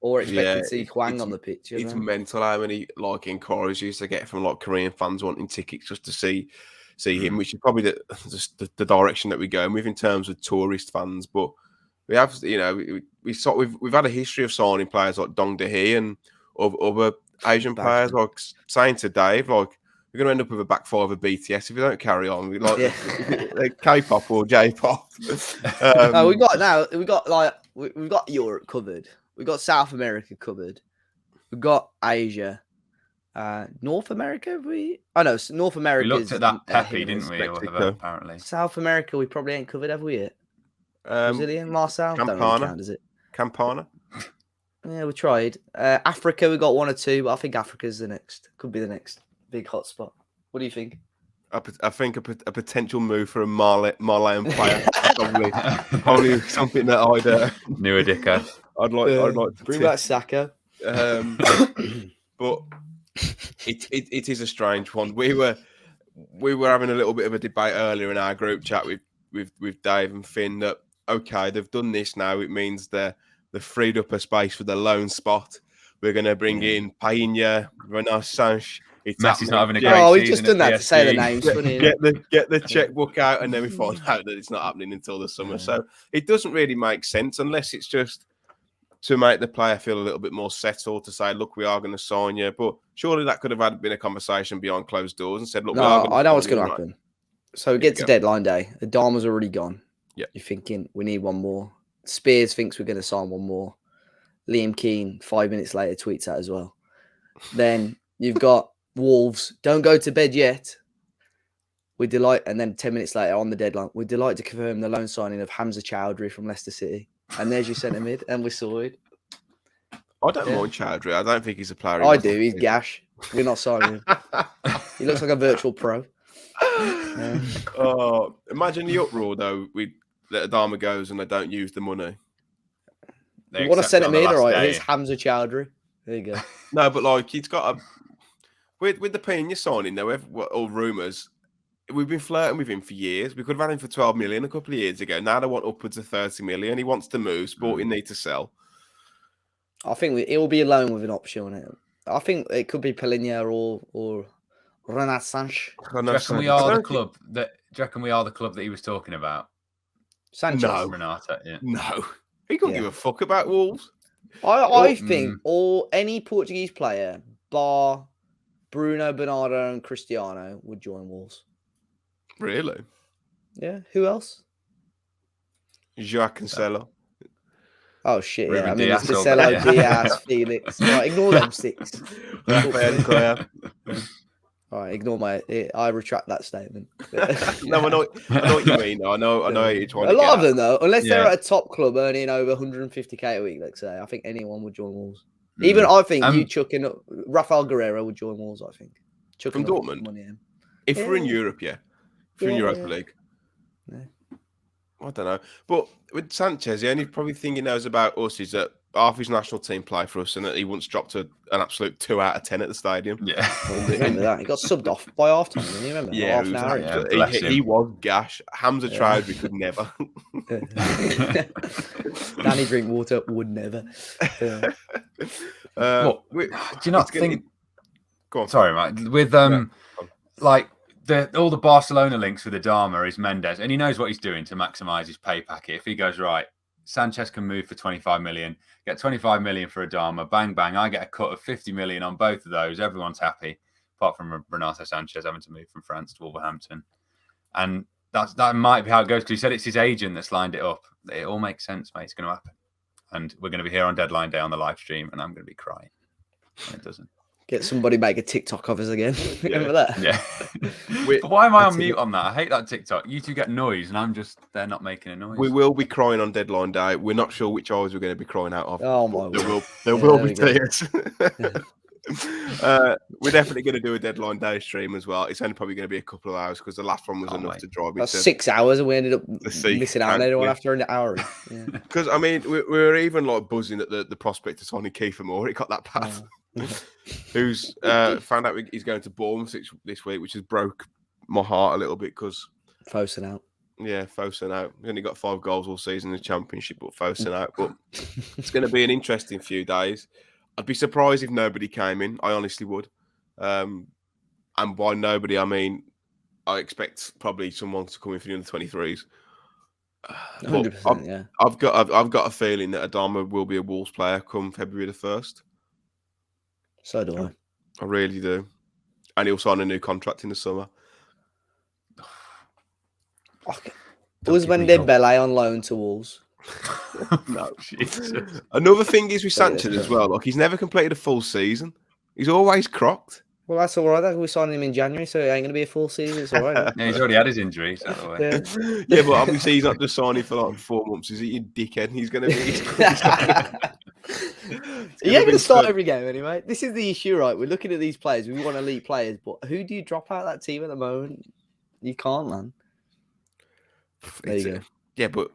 or expected to see Hwang on the pitch. It's mental how many like inquiries you used to get from like Korean fans wanting tickets just to see him, which is probably the direction that we're going with in terms of tourist fans. But we have, we've had a history of signing players like Dong De-hee and other Asian players, like saying to Dave, like, we're going to end up with a back 5 of BTS if we don't carry on. We like K-pop or J-pop. No, we've got Europe covered. We've got South America covered. We've got Asia. North America, North America. We looked at that Pepe, didn't we? Or whatever, apparently. South America, we probably ain't covered, have we yet? Brazilian, Marcel? Campana. Don't really count, does it? Campana. Yeah, we tried. Africa, we got 1 or 2, but I think Africa's the next. Could be the next big hotspot. What do you think? I think a potential move for a Malayan player. probably something that I'd new Adika. I'd like to bring back Saka. But it is a strange one. We were we were having a little bit of a debate earlier in our group chat with Dave and Finn that okay, they've done this now. It means they've freed up a space for the loan spot. We're going to bring in Paina, Renaissance. Messi's not having a great season. We've just done that to say the names. Get the checkbook out, and then we find out that it's not happening until the summer. So it doesn't really make sense unless it's just to make the player feel a little bit more settled, to say, look, we are going to sign you. But surely that could have been a conversation behind closed doors and said, look, I know what's going to happen. So it gets to deadline day. Adama's already gone. Yeah. You're thinking, we need one more. Spears thinks we're going to sign one more. Liam Keane, 5 minutes later, tweets that as well. Then you've got Wolves. Don't go to bed yet. And then 10 minutes later on the deadline, we're delighted to confirm the loan signing of Hamza Chowdhury from Leicester City. And there's your centre mid, and we're sorted. I don't mind Chowdhury. I don't think he's a player. I do. He's gash. We're not signing him. He looks like a virtual pro. Imagine the uproar though. That Adama goes and they don't use the money. You want to centre mid, all right? Here's Hamza Chowdhury. There you go. No, but like he's got a with the Pena signing though, all rumours. We've been flirting with him for years. We could have had him for 12 million a couple of years ago. Now they want upwards of 30 million. He wants to move. Sporting need to sell. I think it will be a loan with an option on it. I think it could be Palinha or Renaissance. Do you reckon we are the club that he was talking about? Sanchez. No. Renata, yeah. No. He couldn't give a fuck about Wolves. I think any Portuguese player, bar Bruno, Bernardo, and Cristiano, would join Wolves. Really? Yeah. Who else? Jacques Cancelo. Oh shit! Ruben I mean, Diaz, Cancelo, Diaz, Felix. Right, ignore them six. All right, ignore I retract that statement. No, I know what you mean. I know you're trying to a lot of them though, unless they're Yeah. at a top club earning over 150k a week, let's say. I think anyone would join Wolves. Even I think you chucking up Rafael Guerrero would join Wolves. I think from Dortmund. Money in. If we're in Europe, if we're in Europa League. Yeah. I don't know. But with Sanchez, the only probably thing he knows about us is that half his national team play for us and that he once dropped to an absolute 2 out of 10 at the stadium. Yeah. Remember that? He got subbed off by half time, didn't you remember? Yeah, half an hour. he was gash. Hamza tried, we could never. Danny Drinkwater would never. Do you not think... Go on. Sorry, mate. With all the Barcelona links with Adama is Mendes, and he knows what he's doing to maximise his pay packet. If he goes, right, Sanchez can move for 25 million, get 25 million for Adama, bang, bang, I get a cut of 50 million on both of those. Everyone's happy, apart from Renato Sanchez having to move from France to Wolverhampton. And that might be how it goes, because he said it's his agent that's lined it up. It all makes sense, mate. It's going to happen. And we're going to be here on deadline day on the live stream, and I'm going to be crying when it doesn't. Get somebody make a TikTok of us again. Remember that? Yeah. But why am I on mute on that? I hate that TikTok. You two get noise, and they're not making a noise. We will be crying on deadline day. We're not sure which eyes we're going to be crying out of. Oh my God. There will be tears. We're definitely going to do a deadline day stream as well. It's only probably going to be a couple of hours because the last one was enough to drive me. That's 6 hours, and we ended up missing out on everyone after an hour. Because I mean, we were even like buzzing at the prospect of signing Kiefer Moore. He got that pass. Who's found out he's going to Bournemouth this week, which has broke my heart a little bit because Fosun out. Yeah, Fosun out. He only got 5 goals all season in the Championship, but Fosun out. But it's going to be an interesting few days. I'd be surprised if nobody came in. I honestly would. And by nobody, I mean I expect probably someone to come in for the under-23s. 100%, yeah. I've got a feeling that Adama will be a Wolves player come February the 1st. So do I. I really do. And he'll sign a new contract in the summer. Was Dembele on loan to Wolves? No. Jesus. Another thing is with Sanchez as well. Like he's never completed a full season. He's always crocked. Well, that's all right. We're signing him in January, so it ain't going to be a full season. It's all right. Yeah, he's already had his injuries. Yeah, but obviously he's not just signing for like 4 months. Is he, you dickhead? He's going to be... He ain't going to start every game anyway. This is the issue, right? We're looking at these players. We want elite players, but who do you drop out of that team at the moment? You can't, man. There you go. Yeah, but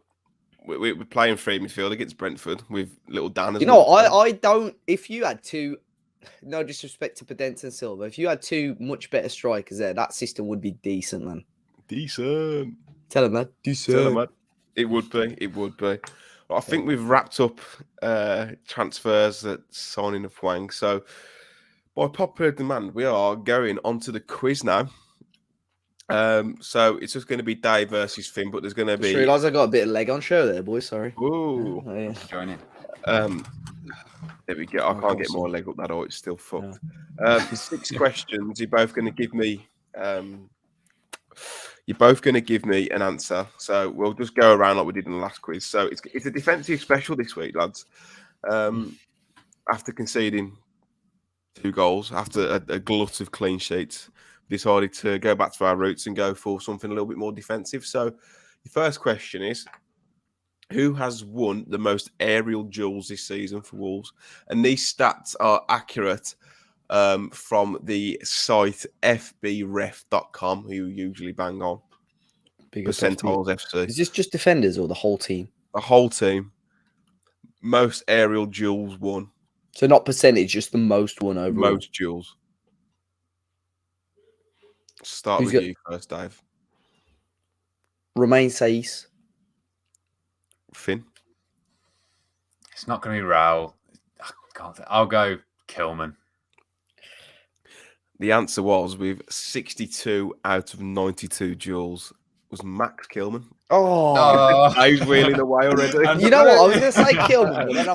we're playing free midfield against Brentford with little Dan as well. I don't... If you had two... no disrespect to Podence and Silva, if you had two much better strikers there, that system would be decent, man. Decent. Tell him that. Tell him that. It would be. It would be. Well, I think we've wrapped up transfers at signing of Hwang. So, by popular demand, we are going on to the quiz now. So it's just going to be Dave versus Finn, but there's going to be. Just realised I got a bit of leg on show there, boys. Sorry. Ooh. Oh, yeah. Join in. There we go. I can't get more leg up that, or it's still fucked. 6 questions. You're both going to give me. You're both going to give me an answer. So we'll just go around like we did in the last quiz. So it's a defensive special this week, lads. After conceding 2 goals, after a glut of clean sheets, decided to go back to our roots and go for something a little bit more defensive. So the first question is, who has won the most aerial duels this season for Wolves? And these stats are accurate from the site fbref.com, who usually bang on. Percentiles FC. Is this just defenders or the whole team? The whole team. Most aerial duels won. So not percentage, just the most one overall. Most duels. Start with you first, Dave. Romain Saiss. Finn. It's not going to be Raul. I'll go Kilman. The answer was, with 62 out of 92 duels, was Max Kilman. Oh, He's wheeling away already. you know what? I was going to say Kilman, but then I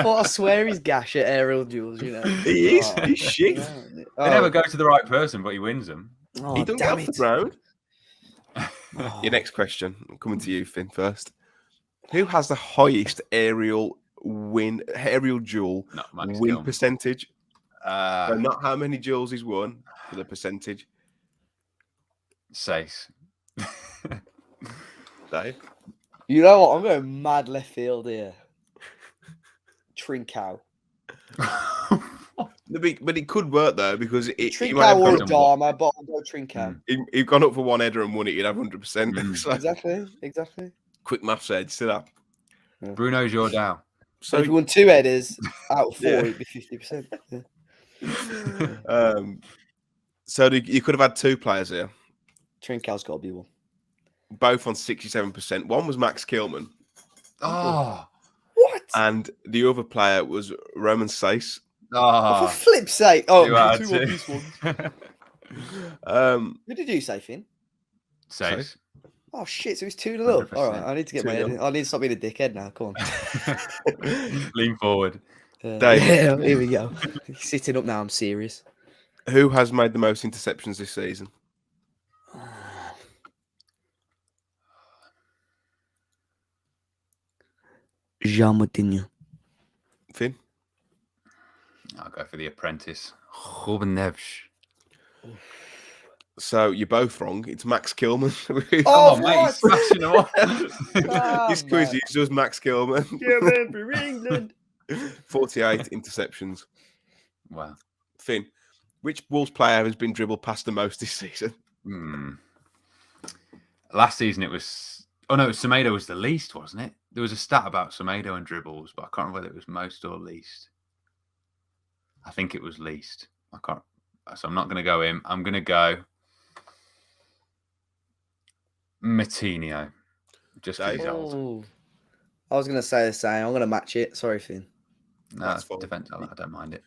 thought, I swear he's gash at aerial duels, you know. He is. He's shit. They never go to the right person, but he wins them. Oh, he doesn't get off the ground. Oh. Your next question. I'm coming to you, Finn, first. Who has the highest aerial duel win percentage? So not how many duels he's won, but the percentage. Saiss. Dave? You know what? I'm going mad left field here. Trincao. But it could work though, because Trincao or Adama, but I'll go Trincao. He'd gone up for one header and won it, he'd have 100%. So, Exactly. quick maths edge to that. Yeah. Bruno Jordao. So if you won 2 headers out of 4, it'd be 50%. Yeah. So you could have had 2 players here. Trincao's got to be one. Both on 67%. One was Max Kilman. Oh. What? And the other player was Romain Saiss. Oh. For flip's sake. Oh, 2 out of 2 obvious ones. 2. Who did you say, Finn? Saiss. Oh, shit. So it's 2-0 up. 100%. All right. I need to get my head in. I need to stop being a dickhead now. Come on. Lean forward. Dave. Yeah, here we go. Sitting up now. I'm serious. Who has made the most interceptions this season? Jean Moutinho. Finn? I'll go for the apprentice. Ruben Neves. So you're both wrong. It's Max Kilman. Oh, Come on, mate. He's smashing them off. This quiz is just Max Kilman. Kilman for England. 48 interceptions. Wow. Finn, which Wolves player has been dribbled past the most this season? Last season it was... Oh, no, Semedo was the least, wasn't it? There was a stat about Semedo and dribbles, but I can't remember whether it was most or least. I think it was least. I can't... So I'm not going to go him. I'm going to go... Moutinho. Just because he's old. I was going to say the same. I'm going to match it. Sorry, Finn. No, That's fine. defense. I don't mind it.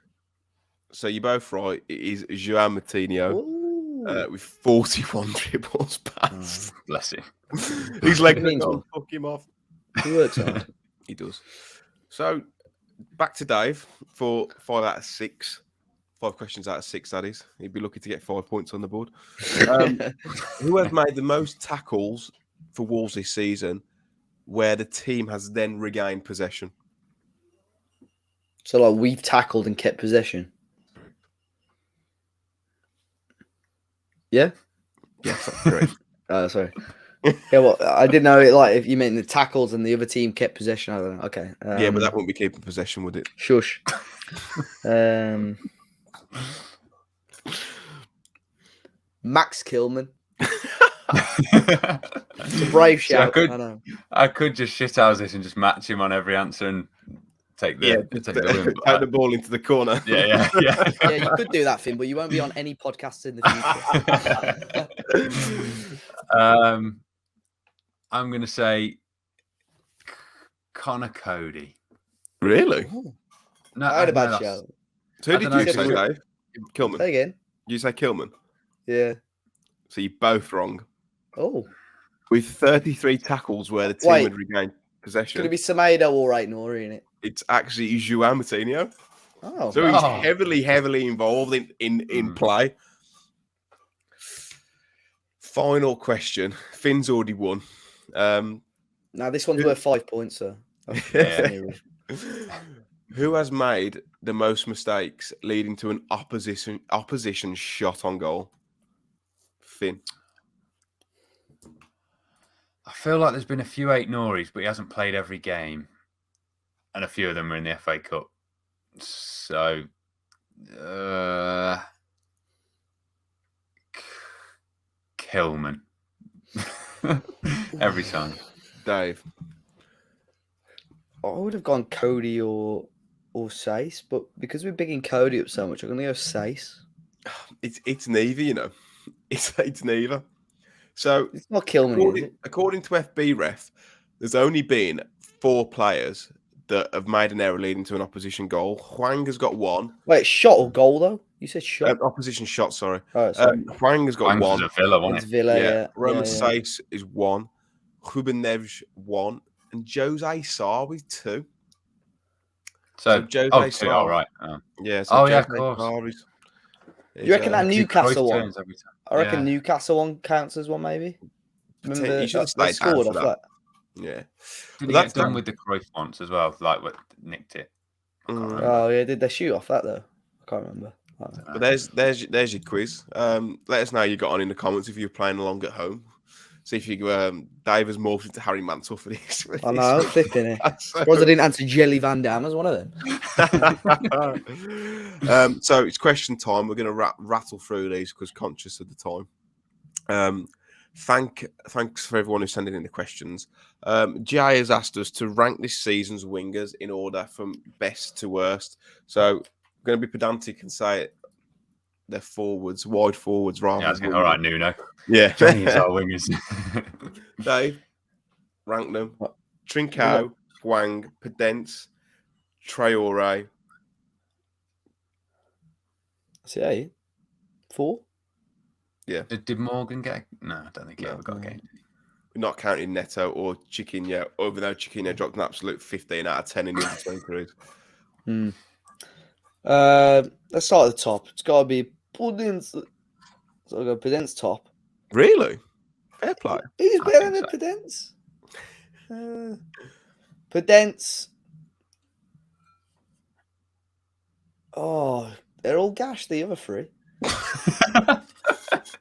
So you're both right. It is João Moutinho with 41 dribbles past. Bless him. He's like, fuck him off. He works hard. He does. So back to Dave for 5 out of 6. 5 questions out of 6, that is. He'd be lucky to get 5 points on the board. Who has made the most tackles for Wolves this season where the team has then regained possession? So, like, we've tackled and kept possession. Yeah? Yes, that's correct. Oh, sorry. Yeah, well, I didn't know it. Like, if you meant the tackles and the other team kept possession, I don't know. Okay. Yeah, but that wouldn't be keeping possession, would it? Shush. Max Kilman. It's a brave shout. See, I know. I could just shithouse this and just match him on every answer and take the win. Take the ball into the corner. Yeah. Yeah, you could do that, Finn, but you won't be on any podcasts in the future. I'm going to say Connor Cody. Really? No, I had a bad show. So who did you say, Dave? Kilman. Say again. You say Kilman? Yeah. So you're both wrong. Oh. With 33 tackles where the team had regained possession. Could it be Semedo or Right Nori in it? It's actually João Moutinho. Oh. So he's heavily involved in play. Final question. Finn's already won. Now this one's worth 5 points, sir. Who has made the most mistakes leading to an opposition shot on goal? Finn. I feel like there's been a few 8 Noris, but he hasn't played every game. And a few of them are in the FA Cup. So, Kilman. Every time. Dave. I would have gone Cody or Sace, but because we're bigging Cody up so much, I'm going to go Sace. It's neither, you know. It's neither. So it's not Kilman. According to FB Ref, there's only been 4 players that have made an error leading to an opposition goal. Hwang has got 1. Wait, shot or goal though? You said shot. Opposition shot. Sorry. Oh, sorry. Hwang has got 1. It's Villa, wasn't it? It's Villa. Yeah. Roman Sace is 1. Ruben Neves 1, and Jose Sarr with 2. So Jose Sarr, all right. Yeah. So of course. You reckon that Newcastle one? I reckon Newcastle one counts as one, maybe. Remember they scored off that. Yeah. Did he get done with the Cruyff once as well? Like what nicked it. Oh yeah, did they shoot off that though? I can't remember. But there's your quiz. Let us know how you got on in the comments if you're playing along at home. See if you Dave has morphed into Harry Mantle for this. I know, flipping it. Suppose I didn't answer Jelly Van Dam as one of them. So it's question time. We're going to rattle through these because conscious of the time. Thanks for everyone who's sending in the questions. Jay has asked us to rank this season's wingers in order from best to worst. So I'm going to be pedantic and say they're wide forwards rather than... All right, Nuno. Yeah. Johnny's our wingers. Dave, rank them. Trincao, Hwang, Podence, Traore. Is it 8? 4? Yeah. Did Morgan get... No, I don't think he ever got a game. We're not counting Neto or Chiquinho, even though Chiquinho dropped an absolute 15 out of 10 in the under-23s. Let's start at the top. It's got to be Podence. So I'll go Podence top. Really? Fair play. Who's better than Podence? Podence. Oh, they're all gash, the other 3.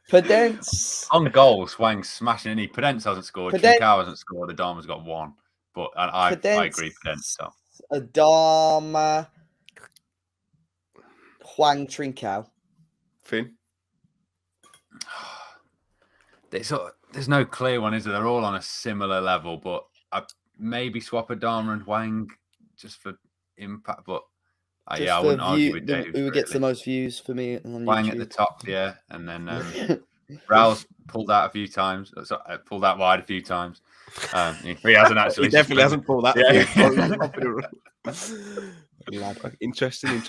Podence. On goal, Swang smashing any. Podence hasn't scored. Trincao hasn't scored. Adama's got 1. But I agree, Podence top. Adama. Hwang, Trincao. Finn? There's no clear one, is there? They're all on a similar level, but I maybe swap Adama and Hwang just for impact. But I wouldn't argue with Dave. Who gets the most views for me on Hwang YouTube? at the top, yeah, and then Raul's pulled out a few times. Pulled out wide a few times. He hasn't actually. He definitely hasn't pulled that. Yeah. Interesting.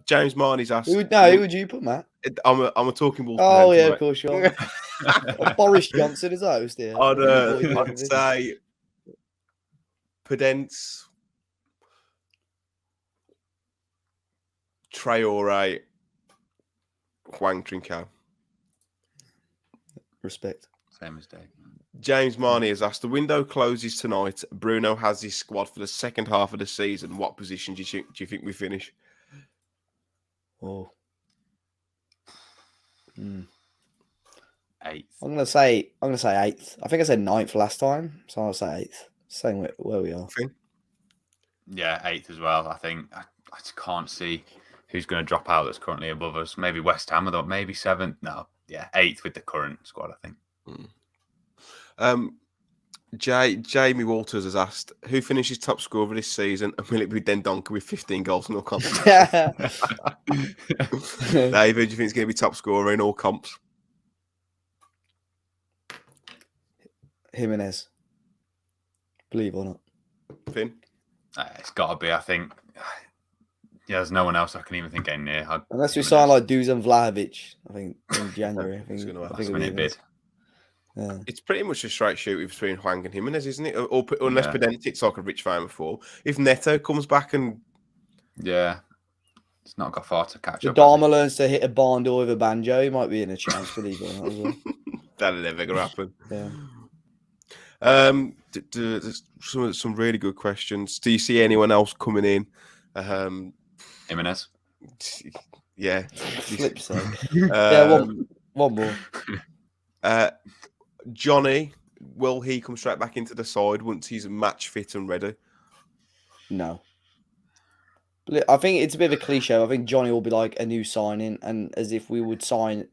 James Marnie's asked. Who would you put, Matt? I'm a talking ball. Oh yeah, of course you are. Boris Johnson is host here. I'd say Podence, Traore, Hwang, Trincao. Respect. Same as Dave. James Marnie has asked, the window closes tonight. Bruno has his squad for the second half of the season. What position do you think we finish? Oh. 8th. I'm gonna say 8th. I think I said 9th last time, so I'll say 8th. Same where we are. Yeah, 8th as well. I think I just can't see who's going to drop out that's currently above us. Maybe West Ham, or maybe 7th. No, yeah, 8th with the current squad, I think. Jamie Walters has asked, who finishes top scorer this season, and will it be Dendoncker with 15 goals in all competitions? David, do you think it's going to be top scorer in all comps? Jimenez. Believe it or not. Finn? It's got to be, I think. Yeah, there's no one else I can even think getting near. Unless we sign like Dusan Vlahovic, I think, in January. I think it's going to bid. Yeah. It's pretty much a straight shoot between Hwang and Jimenez, isn't it? Or unless Pedentic's like a rich fan before. If Neto comes back and... Yeah. It's not got far to catch if up. Dharma learns to hit a barn door with a banjo, he might be in a chance, believe it or not, as well. That'll never gonna happen. Yeah. There's some really good questions. Do you see anyone else coming in? Jimenez. Yeah. Flip side. Yeah, one more. Johnny, will he come straight back into the side once he's match fit and ready? No. I think it's a bit of a cliche. I think Johnny will be like a new signing, and as if we would sign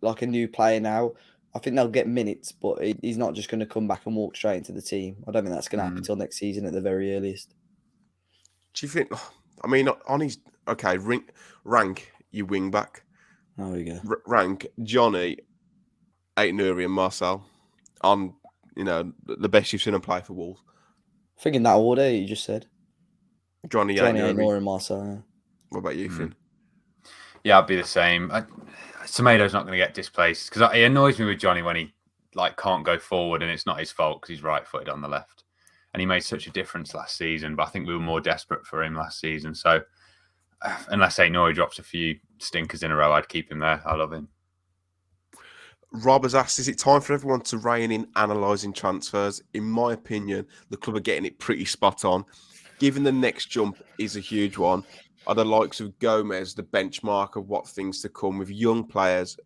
like a new player now. I think they'll get minutes, but he's not just going to come back and walk straight into the team. I don't think that's going to happen until next season at the very earliest. Do you think? I mean, on his rank you wing back. There we go. Rank Johnny, Aït-Nouri and Marcel on the best you've seen him play for Wolves. I think in that order you just said. Johnny Aït-Nouri and Marcel. Yeah. What about you, Finn? Yeah, I'd be the same. Semedo's not going to get displaced because it annoys me with Johnny when he can't go forward and it's not his fault because he's right-footed on the left. And he made such a difference last season, but I think we were more desperate for him last season. So unless Aït-Nouri drops a few stinkers in a row, I'd keep him there. I love him. Rob has asked, is it time for everyone to rein in analysing transfers? In my opinion, the club are getting it pretty spot on. Given the next jump is a huge one, are the likes of Gomez the benchmark of what things to come with young players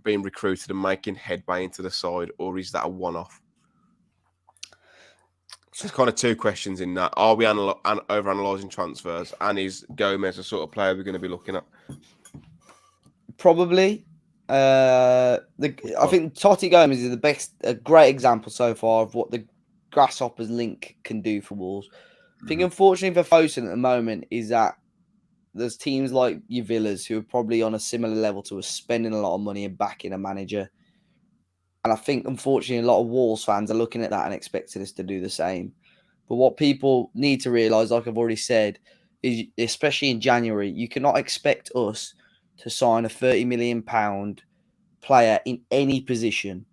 being recruited and making headway into the side, or is that a one-off? So there's kind of two questions in that. Are we over-analysing transfers, and is Gomez the sort of player we're going to be looking at? Probably. I think Totti Gomez is a great example so far of what the Grasshoppers link can do for Wolves. I think, unfortunately for Fosun at the moment, is that there's teams like your Villas who are probably on a similar level to us, spending a lot of money and backing a manager. And I think, unfortunately, a lot of Wolves fans are looking at that and expecting us to do the same. But what people need to realise, like I've already said, is especially in January, you cannot expect us to sign a £30 million player in any position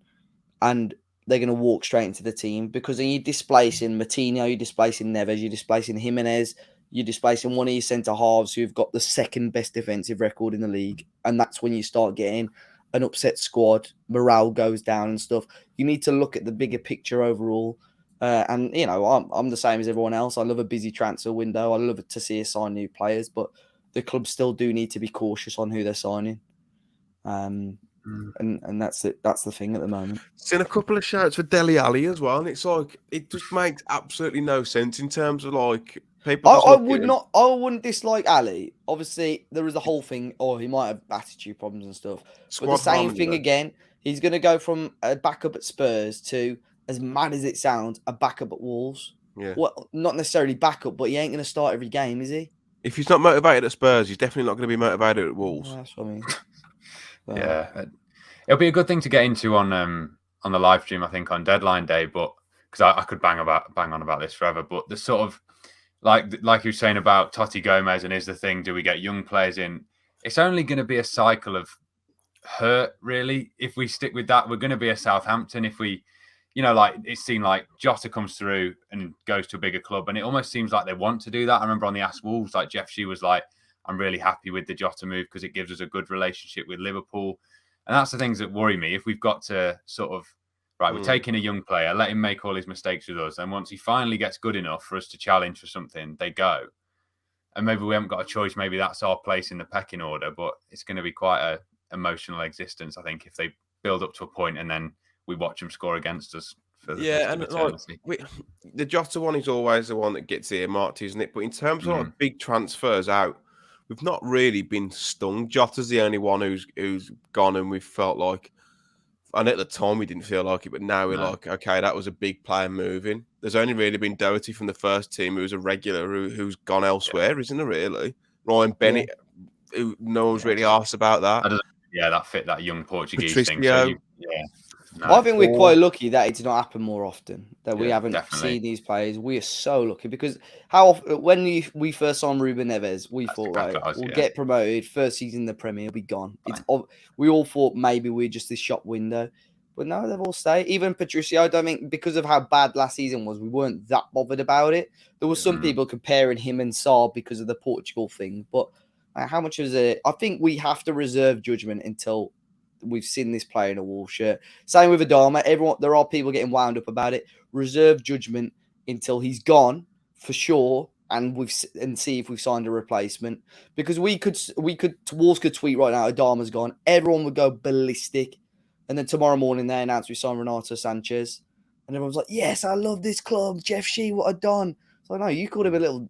and they're going to walk straight into the team, because then you're displacing Matinho, you're displacing Neves, you're displacing Jimenez, you're displacing one of your centre-halves who've got the second best defensive record in the league. And that's when you start getting an upset squad, morale goes down and stuff. You need to look at the bigger picture overall. And, I'm the same as everyone else. I love a busy transfer window. I love to see us sign new players, but the clubs still do need to be cautious on who they're signing. And that's it. That's the thing at the moment. Seen a couple of shouts for Dele Alli as well, and it's like it just makes absolutely no sense in terms of like people. I wouldn't dislike Ali. Obviously, there is the whole thing. Oh, he might have attitude problems and stuff. But the same thing again. He's going to go from a backup at Spurs to, as mad as it sounds, a backup at Wolves. Yeah. Well, not necessarily backup, but he ain't going to start every game, is he? If he's not motivated at Spurs, he's definitely not going to be motivated at Wolves. Yeah, that's what I mean. Yeah, it'll be a good thing to get into on the live stream, I think, on deadline day. But because I could bang on about this forever. But the sort of like you were saying about Totti Gomez, and is the thing, do we get young players in? It's only going to be a cycle of hurt, really. If we stick with that, we're going to be a Southampton. If we, like it seemed like Jota comes through and goes to a bigger club, and it almost seems like they want to do that. I remember on the Ask Wolves, like Jeff Shee was like, I'm really happy with the Jota move because it gives us a good relationship with Liverpool. And that's the things that worry me. If we've got to sort of, we're taking a young player, let him make all his mistakes with us. And once he finally gets good enough for us to challenge for something, they go. And maybe we haven't got a choice. Maybe that's our place in the pecking order. But it's going to be quite an emotional existence, I think, if they build up to a point and then we watch them score against us. For the the Jota one is always the one that gets earmarked, isn't it? But in terms of like big transfers out, we've not really been stung. Jota's the only one who's gone, and we've felt like And at the time we didn't feel like it, but now we're like, okay, that was a big player moving. There's only really been Doherty from the first team who's a regular who's gone elsewhere, isn't there? Really, Ryan Bennett, who no one's really asked about that. That fit that young Portuguese Patricio. thing. So No. I think we're quite lucky that it did not happen more often, that we haven't seen these players. We are so lucky because when we first signed Ruben Neves, we thought, we'll get promoted, first season in the Premier, we'll be gone. We all thought maybe we're just this shop window. But no, they've all stayed. Even Patricio, I don't think, because of how bad last season was, we weren't that bothered about it. There were some people comparing him and Saab because of the Portugal thing. But how much is it? I think we have to reserve judgment until we've seen this player in a Wolves shirt. Same with Adama. There are people getting wound up about it. Reserve judgment until he's gone for sure, and see if we've signed a replacement. Because Wolves could tweet right now, Adama's gone. Everyone would go ballistic, and then tomorrow morning they announce we signed Renato Sanchez, and everyone's like, "Yes, I love this club. Jeff Shee, what a don." So no, you called him a little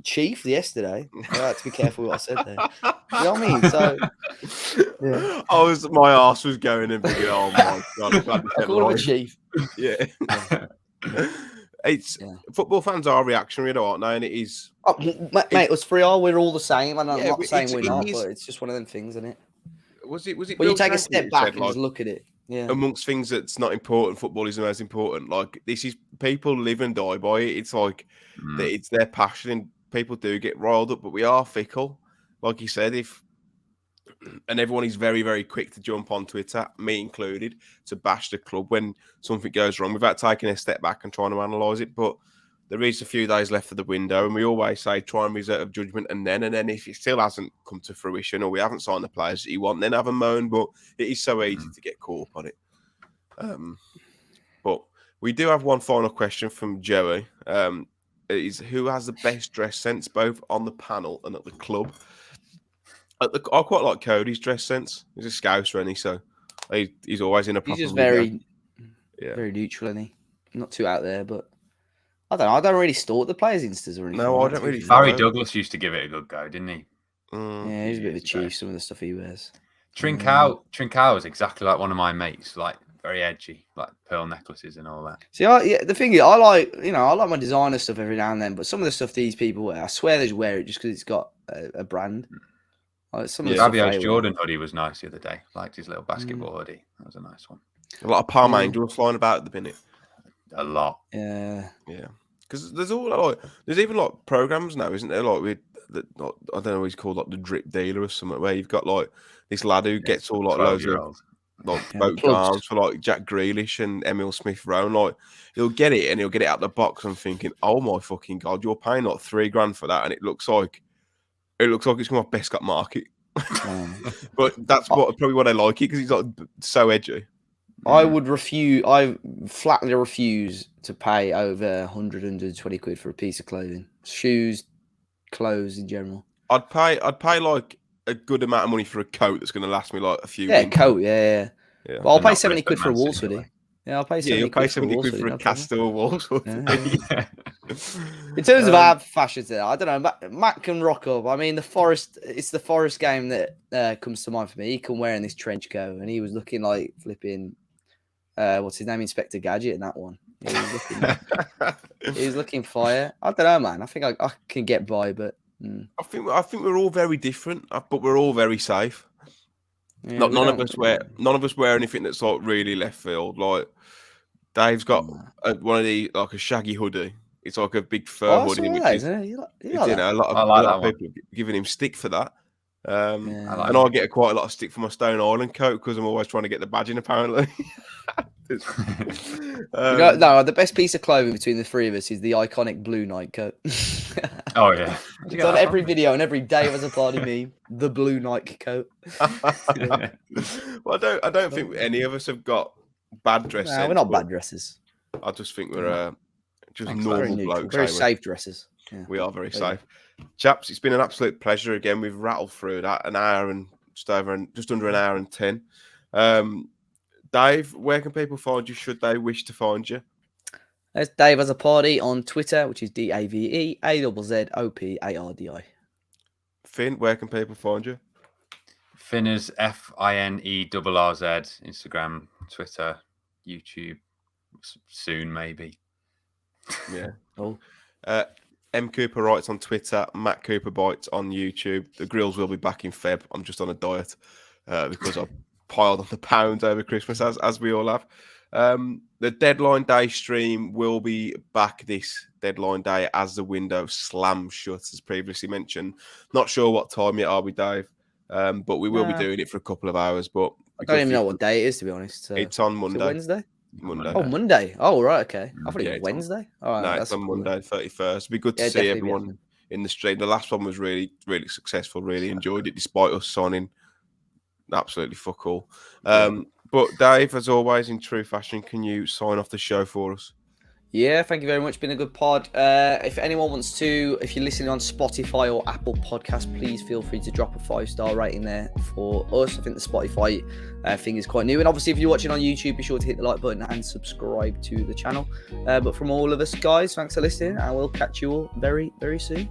chief yesterday. I had to be careful what I said there. You know what I mean? So my arse was going and thinking, oh my god, I'm glad I call him a chief. Yeah. Football fans are reactionary, aren't they? And it is mate, us three are, we're all the same. And I'm not saying we're not, but it's just one of them things, isn't it? Was it when you take a step back and just look at it? Yeah. Amongst things that's not important, football is the most important. Like, this is, people live and die by it. It's like it's their passion, and people do get riled up, but we are fickle. Like you said, and everyone is very, very quick to jump on Twitter, me included, to bash the club when something goes wrong without taking a step back and trying to analyse it. But there is a few days left of the window, and we always say try and reserve judgment, and then if it still hasn't come to fruition or we haven't signed the players that you want, then have a moan. But it is so easy to get caught up on it. But we do have one final question from Joey. Is who has the best dress sense, both on the panel and at the club? I quite like Cody's dress sense. He's a Scouser, isn't he? So he's always in a proper. He's just very neutral, isn't he? Not too out there, but I don't know. I don't really stalk the players' instas or anything. No, I don't really. Barry Douglas used to give it a good go, didn't he? Yeah, he's a bit of a chief. Some of the stuff he wears. Trincao is exactly like one of my mates. Like, very edgy, like pearl necklaces and all that. See, the thing is, I like my designer stuff every now and then, but some of the stuff these people wear, I swear they just wear it just because it's got a brand. Like Fabio's Jordan hoodie was nice the other day. Liked his little basketball hoodie. That was a nice one. A lot of Palm Angels flying about at the minute. A lot. Yeah. Because there's even like programs now, isn't there? Like I don't know what he's called, like the drip dealer or something, where you've got like this lad who gets all like loads of like boat arms for like Jack Grealish and Emil Smith Rowe. Like, he'll get it and he'll get it out of the box. I'm thinking, oh my fucking god, you're paying like $3,000 for that, and it looks like it's from my best cut market. But that's probably what I like it, because he's like so edgy. I flatly refuse to pay over 120 quid for a piece of clothing, shoes, clothes in general. I'd pay like a good amount of money for a coat that's going to last me like a few. Yeah, coat. Yeah. But I'll pay 70 quid for a Wolves hoodie. Yeah, I'll pay 70 quid for a Wolves hoodie. For a Castile Wolves hoodie. In terms of our fashions, I don't know. Matt can rock up. I mean, it's the Forest game that comes to mind for me. He come wearing this trench coat, and he was looking like flipping. What's his name? Inspector Gadget in that one. He was looking fire. I don't know, man. I think I can get by, but I think we're all very different, but we're all very safe. Yeah, none of us wear anything that's like really left field. Like, Dave's got one of the, like, a shaggy hoodie. It's like a big fur hoodie. A lot of people giving him stick for that. I get quite a lot of stick for my Stone Island coat because I'm always trying to get the badging, apparently. The best piece of clothing between the three of us is the iconic blue night coat. Oh yeah, it's on every video and every Dave has a party meme. The blue night coat. Well, I don't think any of us have got bad dresses. We're not bad dresses. I just think we're just normal blokes. Very safe dresses. Yeah. We are very safe. Chaps, it's been an absolute pleasure again. We've rattled through that an hour and just under an hour and 10. Dave, where can people find you should they wish to find you? There's Dave has a party on Twitter, which is DAVEAZZOPARDI. Finn, where can people find you? Finn is FINERRZ, Instagram, Twitter, YouTube, soon maybe. Yeah. Oh, M Cooper writes on Twitter, Matt Cooper bites on YouTube. The grills will be back in Feb. I'm just on a diet because I've piled on the pounds over Christmas, as we all have. The deadline day stream will be back this deadline day as the window slams shut, as previously mentioned. Not sure what time yet are we, Dave, but we will be doing it for a couple of hours. But I don't even know what day it is, to be honest. It's on Is it Monday. Wednesday? Monday. Oh, Monday. Oh, right. Okay. I thought Yeah, it was it's Wednesday. All right. No, That's it's on cool. Monday, 31st. It'd be good to see everyone in the stream. The last one was really, really successful. Really enjoyed it, despite us signing absolutely fuck all. But Dave, as always, in true fashion, can you sign off the show for us? Yeah, thank you very much. Been a good pod. If anyone wants to, if you're listening on Spotify or Apple Podcast, please feel free to drop a 5-star rating there for us. I think the Spotify thing is quite new. And obviously, if you're watching on YouTube, be sure to hit the like button and subscribe to the channel. But from all of us, guys, thanks for listening. And we'll catch you all very, very soon.